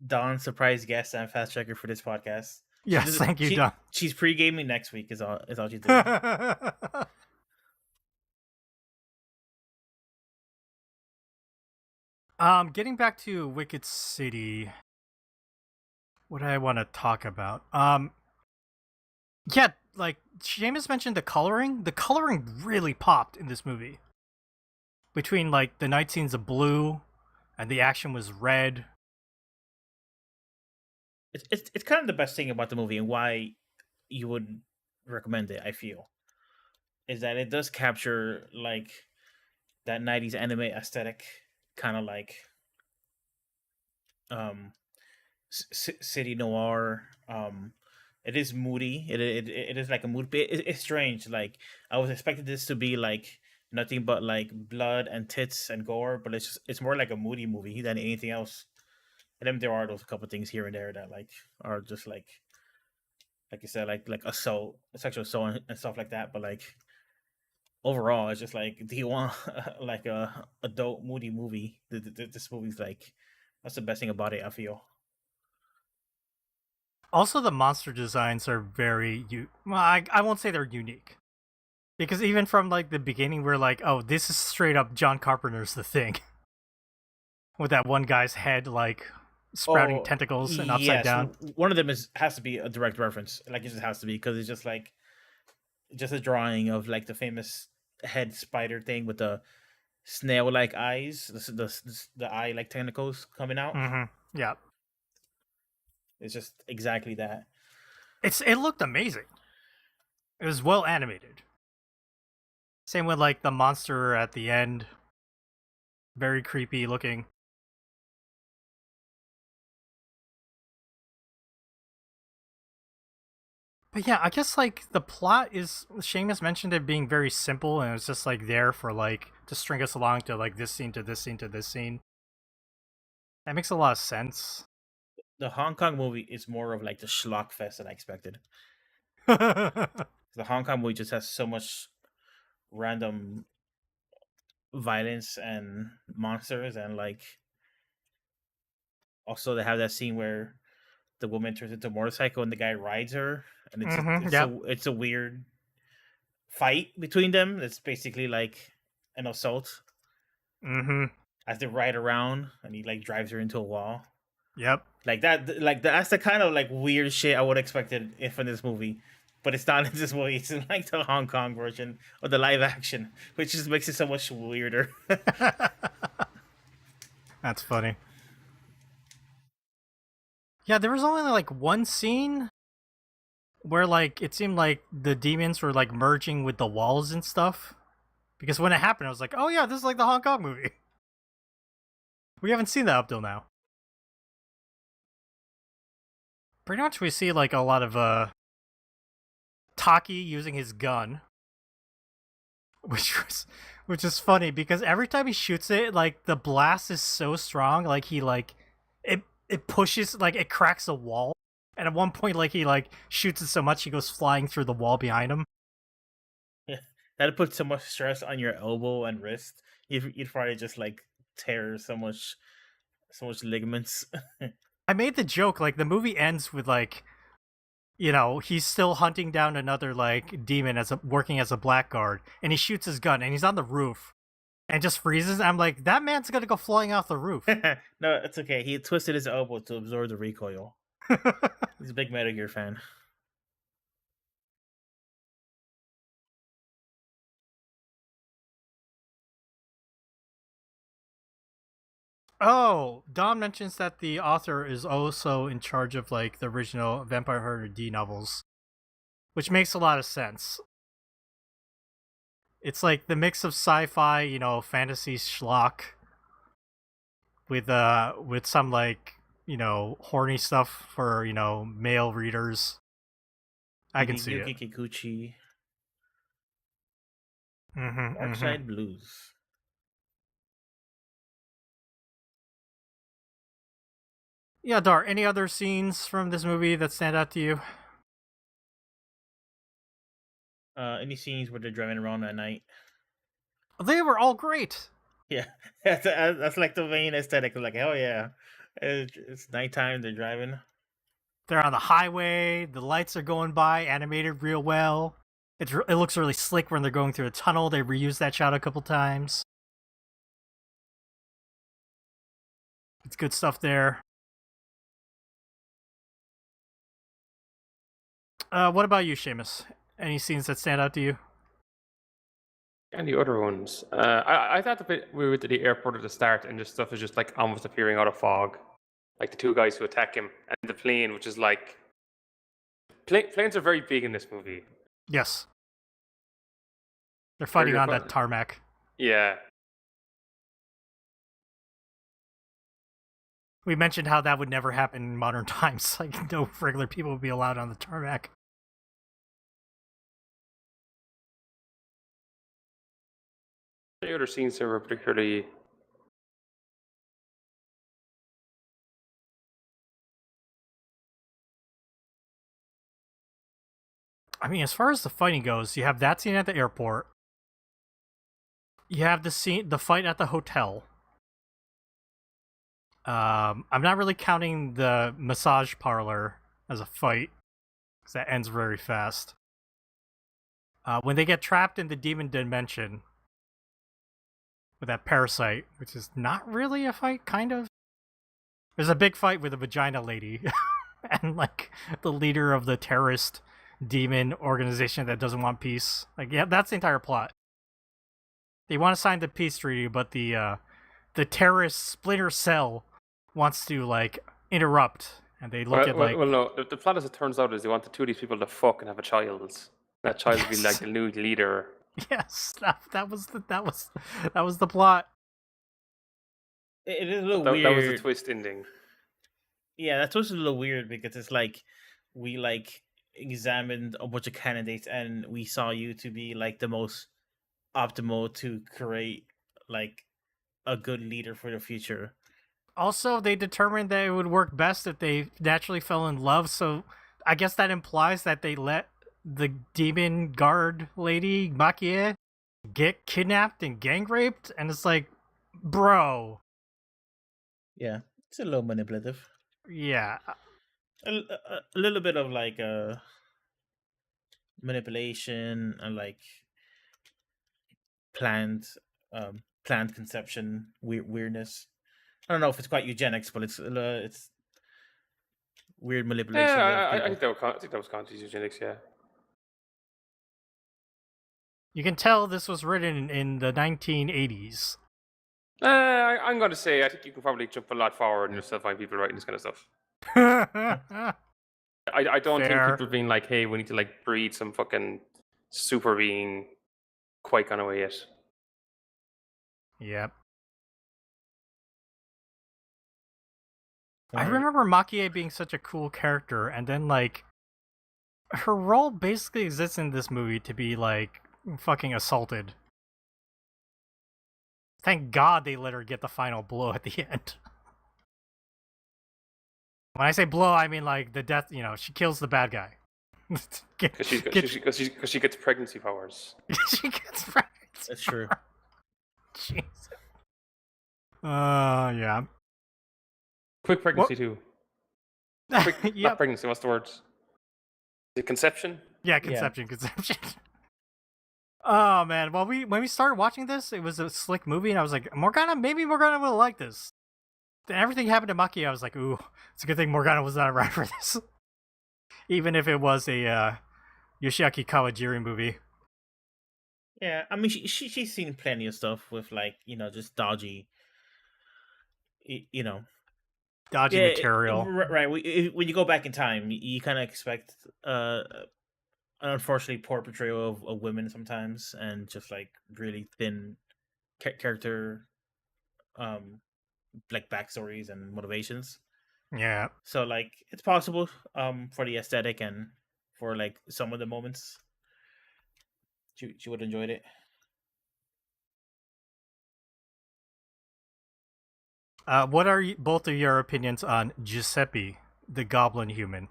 Don, surprise guest and fast checker for this podcast. Yes, thank you, Don. She's pre-gaming next week. Is all she's doing. Getting back to Wicked City, what do I want to talk about? Yeah, like Seamus mentioned the coloring. The coloring really popped in this movie. Between like the night scenes of blue and the action was red. It's kind of the best thing about the movie and why you would recommend it. I feel is that it does capture like that '90s anime aesthetic, kind of like um city noir. It is moody. It is like a mood. It's strange. Like I was expecting this to be like nothing but like blood and tits and gore, but it's more like a moody movie than anything else. And then there are those couple things here and there that like are just like you said, like assault, sexual assault, and stuff like that. But like overall, it's just like, do you want like a adult moody movie? This movie's like that's the best thing about it. I feel. Also, the monster designs are very well. I won't say they're unique, because even from like the beginning, we're like, oh, this is straight up John Carpenter's The Thing, with that one guy's head like sprouting tentacles and upside down. One of them has to be a direct reference. Like it just has to be because it's just like just a drawing of like the famous head spider thing with the snail-like eyes, the eye like tentacles coming out. Mm-hmm. Yeah, it's just exactly that. It looked amazing. It was well animated. Same with like the monster at the end, very creepy looking. But yeah, I guess like the plot is, Seamus mentioned it being very simple, and it's just like there for like to string us along to like this scene to this scene to this scene. That makes a lot of sense. The Hong Kong movie is more of like the schlock fest than I expected. The Hong Kong movie just has so much random violence and monsters, and like also they have that scene where the woman turns into a motorcycle and the guy rides her, and it's a weird fight between them. It's basically like an assault. As they ride around and he like drives her into a wall. Yep. Like that's the kind of like weird shit I would have expected if in this movie. But it's not in this movie. It's in like the Hong Kong version of the live action, which just makes it so much weirder. That's funny. Yeah, there was only like one scene where like it seemed like the demons were like merging with the walls and stuff. Because when it happened, I was like, oh yeah, this is like the Hong Kong movie. We haven't seen that up till now. Pretty much we see like a lot of Taki using his gun. Which is funny because every time he shoots it, like the blast is so strong, like he like it pushes, like it cracks a wall. And at one point, like he like shoots it so much he goes flying through the wall behind him. Yeah, that'd put so much stress on your elbow and wrist. You'd probably just like tear so much ligaments. I made the joke, like the movie ends with like, you know, he's still hunting down another like demon working as a blackguard, and he shoots his gun, and he's on the roof, and just freezes. I'm like, that man's gonna go flying off the roof. No, it's okay. He twisted his elbow to absorb the recoil. He's a big Metal Gear fan. Oh, Don mentions that the author is also in charge of like the original Vampire Hunter D novels, which makes a lot of sense. It's like the mix of sci-fi, you know, fantasy schlock with some like, you know, horny stuff for, you know, male readers. I can see Yuki it. Kikuchi. Dark Side Blues. Yeah, Dar, any other scenes from this movie that stand out to you? Any scenes where they're driving around at night? They were all great. Yeah, that's like the main aesthetic. Like, hell yeah, it's nighttime. They're driving. They're on the highway. The lights are going by, animated real well. It looks really slick when they're going through a tunnel. They reused that shot a couple times. It's good stuff there. What about you, Seamus? Any scenes that stand out to you? And the other ones. I thought the bit we were at the airport at the start and just stuff is just like almost appearing out of fog. Like the two guys who attack him and the plane, which is like planes are very big in this movie. Yes. They're fighting They're on fi- that tarmac. Yeah. We mentioned how that would never happen in modern times. Like, no regular people would be allowed on the tarmac. The other scenes that were particularly I mean, as far as the fighting goes, you have that scene at the airport. You have the fight at the hotel. I'm not really counting the massage parlor as a fight, because that ends very fast. When they get trapped in the demon dimension with that parasite, which is not really a fight, kind of. There's a big fight with a vagina lady and like the leader of the terrorist demon organization that doesn't want peace. Like, yeah, that's the entire plot. They want to sign the peace treaty, but the terrorist Splinter Cell wants to like interrupt, and they look at like no. The plot, as it turns out, is they want the two of these people to fuck and have a child. That child would be like the new leader. yes, that was the plot. It is a little That weird. was the twist ending. Yeah, that was a little weird because it's like we like examined a bunch of candidates and we saw you to be like the most optimal to create like a good leader for the future. Also, they determined that it would work best if they naturally fell in love, so I guess that implies that they let the demon guard lady, Makie, get kidnapped and gang raped, and it's like, bro. Yeah, it's a little manipulative. Yeah. A little bit of like manipulation and like planned planned conception weirdness. I don't know if it's quite eugenics, but it's weird manipulation of Yeah, I people. think that was conscious eugenics. Yeah. You can tell this was written in the 1980s. I'm going to say I think you can probably jump a lot forward and you'll still find people writing this kind of stuff. I don't think Fair. people being like, hey, we need to like breed some fucking super being quite gone away yet. Yep. I Alright. remember Makie being such a cool character, and then like her role basically exists in this movie to be like fucking assaulted. Thank God they let her get the final blow at the end. When I say blow, I mean like the death. You know, she kills the bad guy. Because she gets pregnancy powers. she gets pregnant. That's true. Jesus. Yeah. Quick pregnancy too. Quick, Yep. not pregnancy. What's the word? Is it conception? Yeah, conception. Oh man, well when we started watching this, it was a slick movie, and I was like, maybe Morgana will like this. Then everything happened to Maki, I was like, ooh, it's a good thing Morgana was not around for this. Even if it was a Yoshiaki Kawajiri movie. Yeah, I mean she's seen plenty of stuff with like just dodgy, Dodgy material. Right. When you go back in time, you kind of expect an unfortunately poor portrayal of women sometimes, and just like really thin character, like backstories and motivations. Yeah. So like it's possible, for the aesthetic and for like some of the moments, she would have enjoyed it. What are both of your opinions on Giuseppe, the goblin human?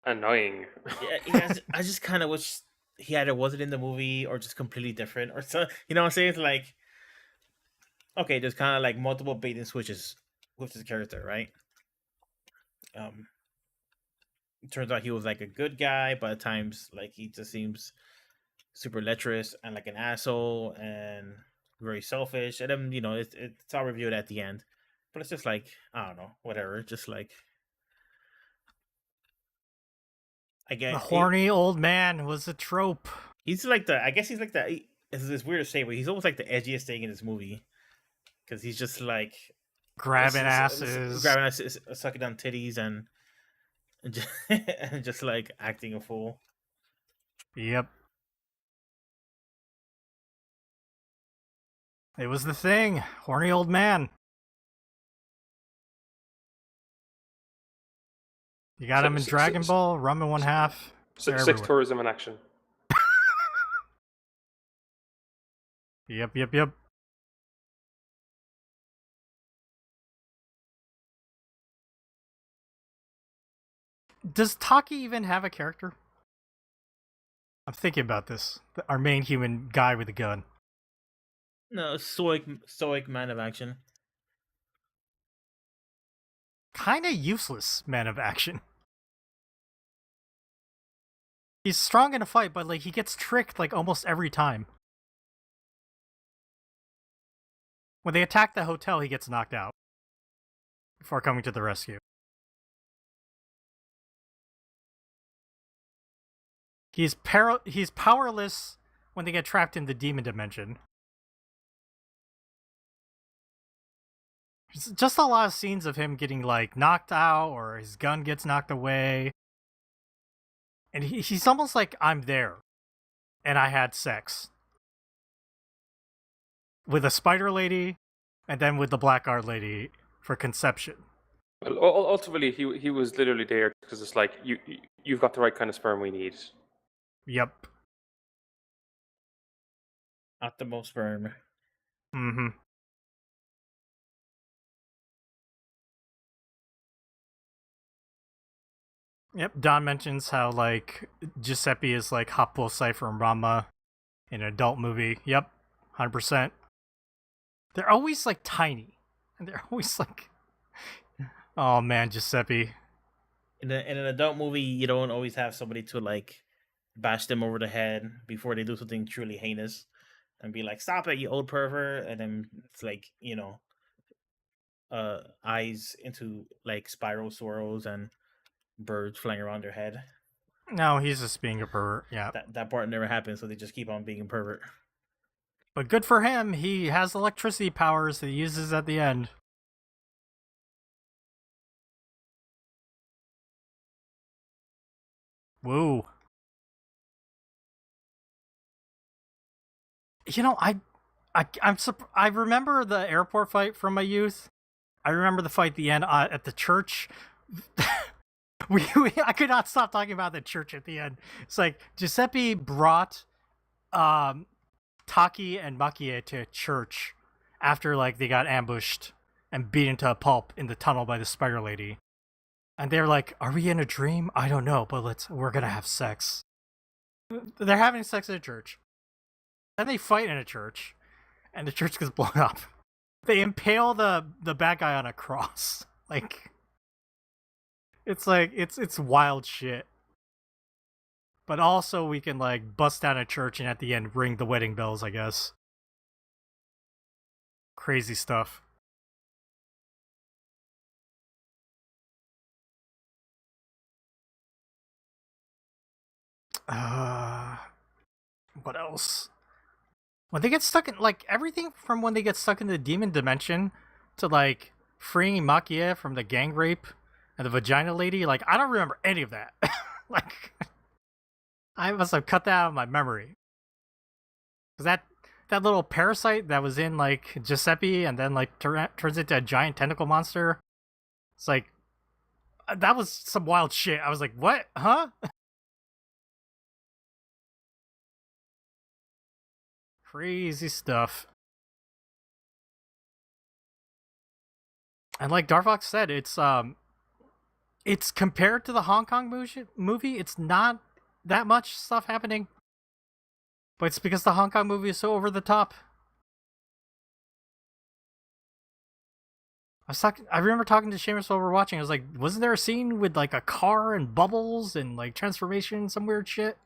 Annoying. Yeah, I just kind of wish he either wasn't in the movie or just completely different, or so. You know what I'm saying? It's like, okay, there's kind of like multiple bait and switches with this character, right? It turns out he was like a good guy, but at times like he just seems super lecherous and like an asshole, and very selfish, and then it's all reviewed at the end. But it's just like, I don't know, whatever. Just like, I The get it, horny old man was a trope. he's like the I guess he's like the it's weird to say, but he's almost like the edgiest thing in this movie because he's just like Grabbing it's asses. grabbing us, sucking down titties, and just, and just like acting a fool. Yep. It was the thing. Horny old man. You got him in Dragon Ball, Rum in One Half. Sex tourism in action. Yep. Does Taki even have a character? I'm thinking about this. Our main human guy with a gun. No, stoic man of action. Kind of useless man of action. He's strong in a fight, but like he gets tricked like almost every time. When they attack the hotel, he gets knocked out before coming to the rescue. He's powerless when they get trapped in the demon dimension. There's just a lot of scenes of him getting like knocked out or his gun gets knocked away. And he's almost like, I'm there. And I had sex. With a spider lady and then with the black art lady for conception. Well, ultimately, he was literally there because it's like, you've got the right kind of sperm we need. Yep. Optimal sperm. Mm-hmm. Yep, Don mentions how, like, Giuseppe is like Hoppo, Cypher, and Rama in an adult movie. Yep, 100%. They're always, like, tiny. And they're always, like... Oh, man, Giuseppe. In an adult movie, you don't always have somebody to, like, bash them over the head before they do something truly heinous. And be like, stop it, you old pervert. And then it's like, eyes into, like, spiral swirls and birds flying around their head. No, he's just being a pervert, yeah. That part never happens, so they just keep on being a pervert. But good for him, he has electricity powers that he uses at the end. Woo. I remember the airport fight from my youth. I remember the fight at the end at the church. I could not stop talking about the church at the end. It's like Giuseppe brought Taki and Makie to church after like they got ambushed and beaten to a pulp in the tunnel by the spider lady. And they're like, "Are we in a dream? I don't know, but we're gonna have sex." They're having sex at a church. Then they fight in a church, and the church gets blown up. They impale the bad guy on a cross. Like, it's wild shit. But also we can like bust down a church and at the end ring the wedding bells, I guess. Crazy stuff. What else? When they get stuck in, like, everything from when they get stuck in the demon dimension to, like, freeing Makie from the gang rape and the vagina lady, like, I don't remember any of that. Like, I must have cut that out of my memory. Because that little parasite that was in, like, Giuseppe and then, like, turns into a giant tentacle monster, it's like, that was some wild shit. I was like, what? Huh? Crazy stuff. And like Darfox said, it's compared to the Hong Kong movie, it's not that much stuff happening. But it's because the Hong Kong movie is so over the top. I remember talking to Seamus while we were watching. I was like, wasn't there a scene with like a car and bubbles and like transformation, some weird shit?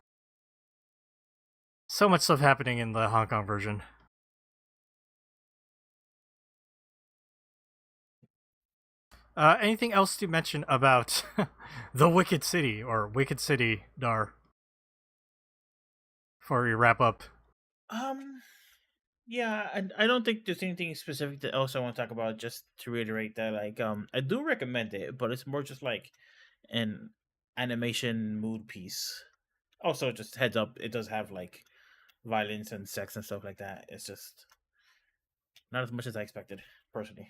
So much stuff happening in the Hong Kong version. Anything else to mention about the Wicked City or Wicked City, Dar? Before we wrap up. Um, yeah, I don't think there's anything specific that else I want to talk about. Just to reiterate that, like, I do recommend it, but it's more just like an animation mood piece. Also, just heads up, it does have like violence and sex and stuff like that. It's just not as much as I expected, personally.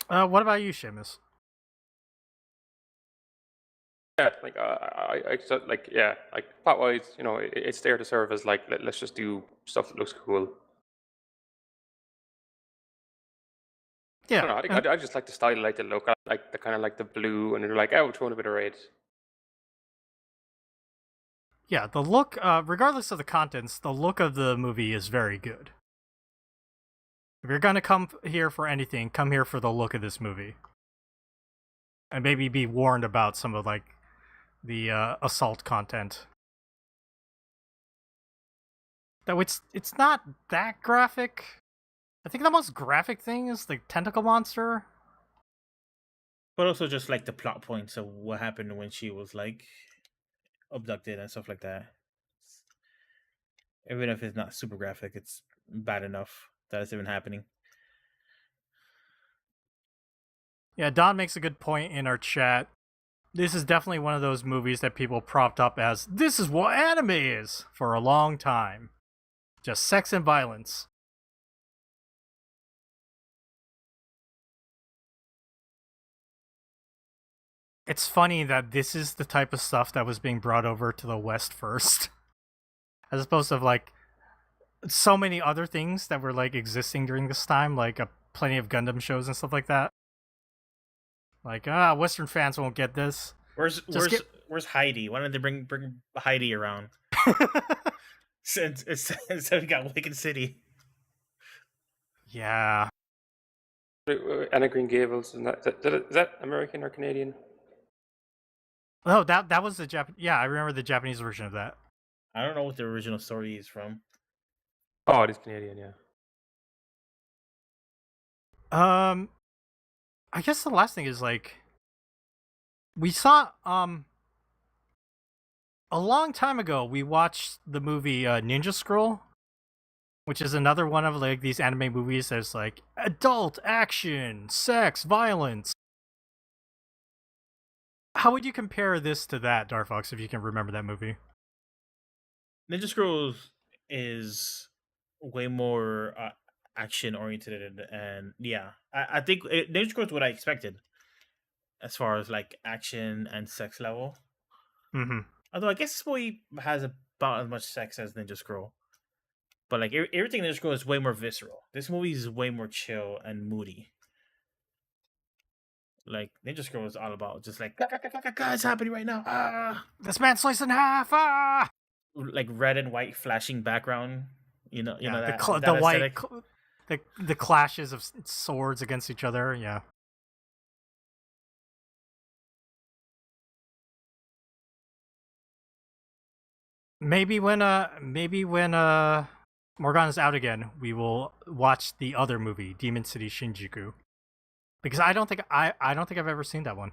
What about you, Seamus? Yeah, like I said, like yeah, like plot wise, it's there to serve as like let's just do stuff that looks cool. I Yeah, don't know. I think I just like the style, I like the look, I like the kind of like the blue, and they're like, oh, throwing a bit of red. yeah. The look, regardless of the contents, the look of the movie is very good. If you're gonna come here for anything, come here for the look of this movie, and maybe be warned about some of like the assault content. Though it's not that graphic. I think the most graphic thing is the tentacle monster. But also just like the plot points of what happened when she was like abducted and stuff like that. Even if it's not super graphic, it's bad enough that it's even happening. Yeah, Don makes a good point in our chat. This is definitely one of those movies that people propped up as this is what anime is for a long time. Just sex and violence. It's funny that this is the type of stuff that was being brought over to the West first. As opposed to like so many other things that were like existing during this time, like plenty of Gundam shows and stuff like that. Like, Western fans won't get this. Where's Heidi? Why don't they bring Heidi around? Since we got Wicked City. Yeah. Anna Green Gables, is that American or Canadian? Oh, that was the Japanese. Yeah, I remember the Japanese version of that. I don't know what the original story is from. Oh, it is Canadian, yeah. I guess the last thing is like we saw a long time ago we watched the movie Ninja Scroll, which is another one of like these anime movies that's like adult action, sex, violence. How would you compare this to that, Darfox, if you can remember that movie? Ninja Scrolls is way more action oriented, and yeah, I think Ninja Scrolls is what I expected as far as like action and sex level. Mm-hmm. Although I guess this movie has about as much sex as Ninja Scroll, but like everything in Ninja Scroll is way more visceral. This movie is way more chill and moody. Like Ninja Scroll is all about just like it's happening right now. Ah, This man sliced in half. Ah! like red and white flashing background. You know that the aesthetic. white, the clashes of swords against each other. Yeah. Maybe when Morgana's out again, we will watch the other movie, Demon City Shinjuku. Because I don't think I've ever seen that one.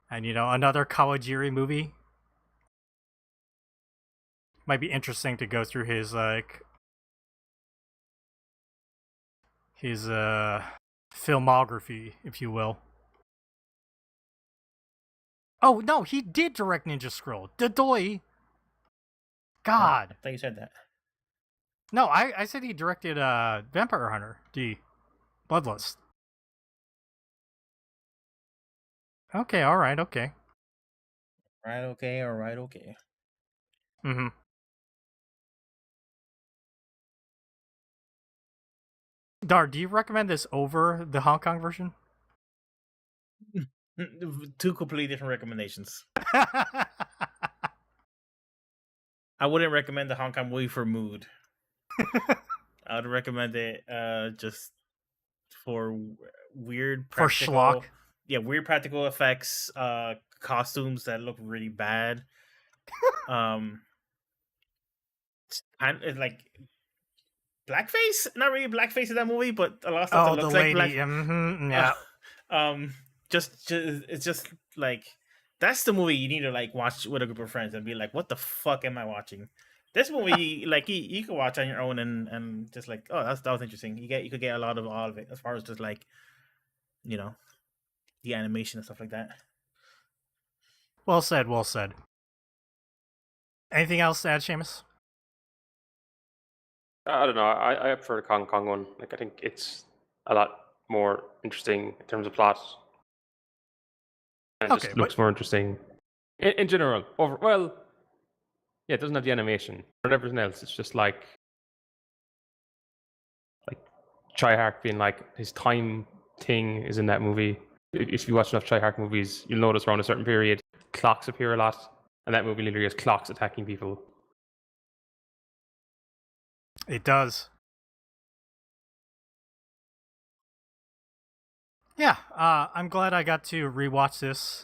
And another Kawajiri movie might be interesting to go through his filmography, if you will. Oh no, he did direct Ninja Scroll. Dadoy. God. I thought you said that. No, I said he directed Vampire Hunter D. Bloodlust. Okay, alright, okay. Right, okay, all right, okay. Mm-hmm. Dar, do you recommend this over the Hong Kong version? Two completely different recommendations. I wouldn't recommend the Hong Kong movie for mood. I would recommend it just for weird practical, for schlock. Yeah, weird practical effects, costumes that look really bad. And it's like blackface. Not really blackface in that movie, but a lot of stuff Oh, that the looks like lady. black. Yeah. Just it's just like that's the movie you need to like watch with a group of friends and be like, what the fuck am I watching? This movie, like you can watch on your own and just like, oh, that was interesting. You could get a lot of all of it as far as just like, you know, the animation and stuff like that. Well said. Well said. Anything else to add, Seamus? I don't know. I prefer the Kong Kong one. Like, I think it's a lot more interesting in terms of plot, and Okay, just looks more interesting in general. Yeah, it doesn't have the animation or everything else. It's just like Tri-Hark being like his time thing is in that movie. If you watch enough Tri-Hark movies, you'll notice around a certain period, clocks appear a lot, and that movie literally has clocks attacking people. It does. Yeah, I'm glad I got to rewatch this.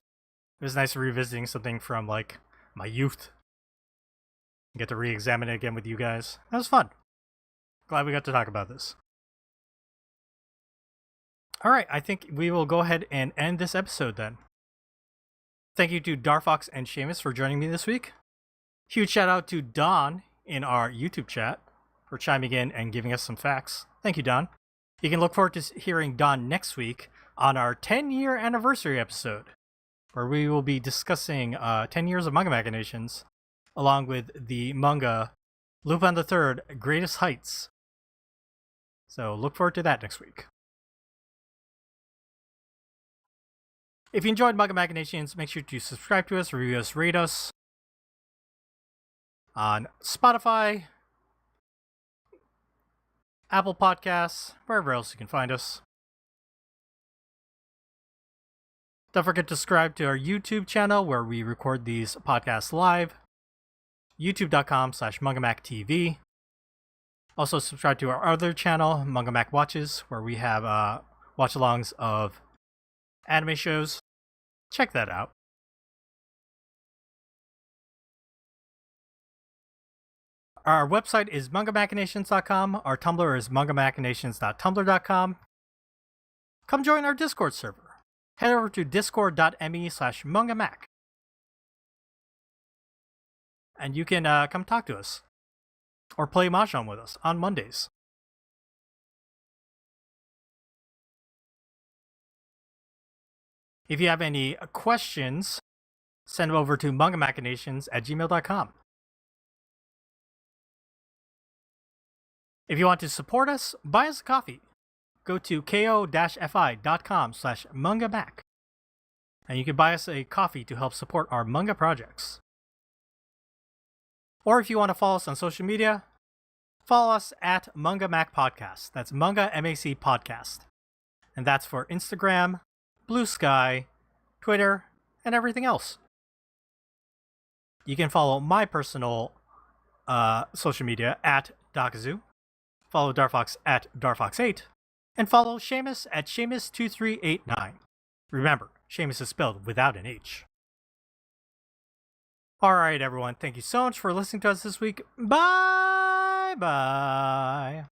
It was nice revisiting something from like my youth. Get to re-examine it again with you guys. That was fun. Glad we got to talk about this. All right, I think we will go ahead and end this episode then. Thank you to Darfox and Seamus for joining me this week. Huge shout out to Don in our YouTube chat for chiming in and giving us some facts. Thank you, Don. You can look forward to hearing Don next week on our 10-year anniversary episode, where we will be discussing 10 years of Manga Machinations, along with the manga Lupin III Greatest Heights. So look forward to that next week. If you enjoyed Manga Machinations, make sure to subscribe to us, review us, rate us on Spotify, Apple Podcasts, wherever else you can find us. Don't forget to subscribe to our YouTube channel where we record these podcasts live, youtube.com/MangaMacTV. Also subscribe to our other channel, Manga Mac Watches, where we have watch-alongs of anime shows. Check that out. Our website is mangamachinations.com. Our Tumblr is mangamachinations.tumblr.com. Come join our Discord server. Head over to discord.me/mangamac. And you can come talk to us. Or play Mahjong with us on Mondays. If you have any questions, send them over to mangamachinations@gmail.com. If you want to support us, buy us a coffee. Go to ko-fi.com/mangamac. And you can buy us a coffee to help support our manga projects. Or if you want to follow us on social media, follow us at Manga Mac Podcast. That's Manga MAC Podcast. And that's for Instagram, Blue Sky, Twitter, and everything else. You can follow my personal social media at Dakazu, follow Darfox at Darfox8, and follow Seamus at Seamus2389. Remember, Seamus is spelled without an H. Alright, everyone, thank you so much for listening to us this week. Bye bye.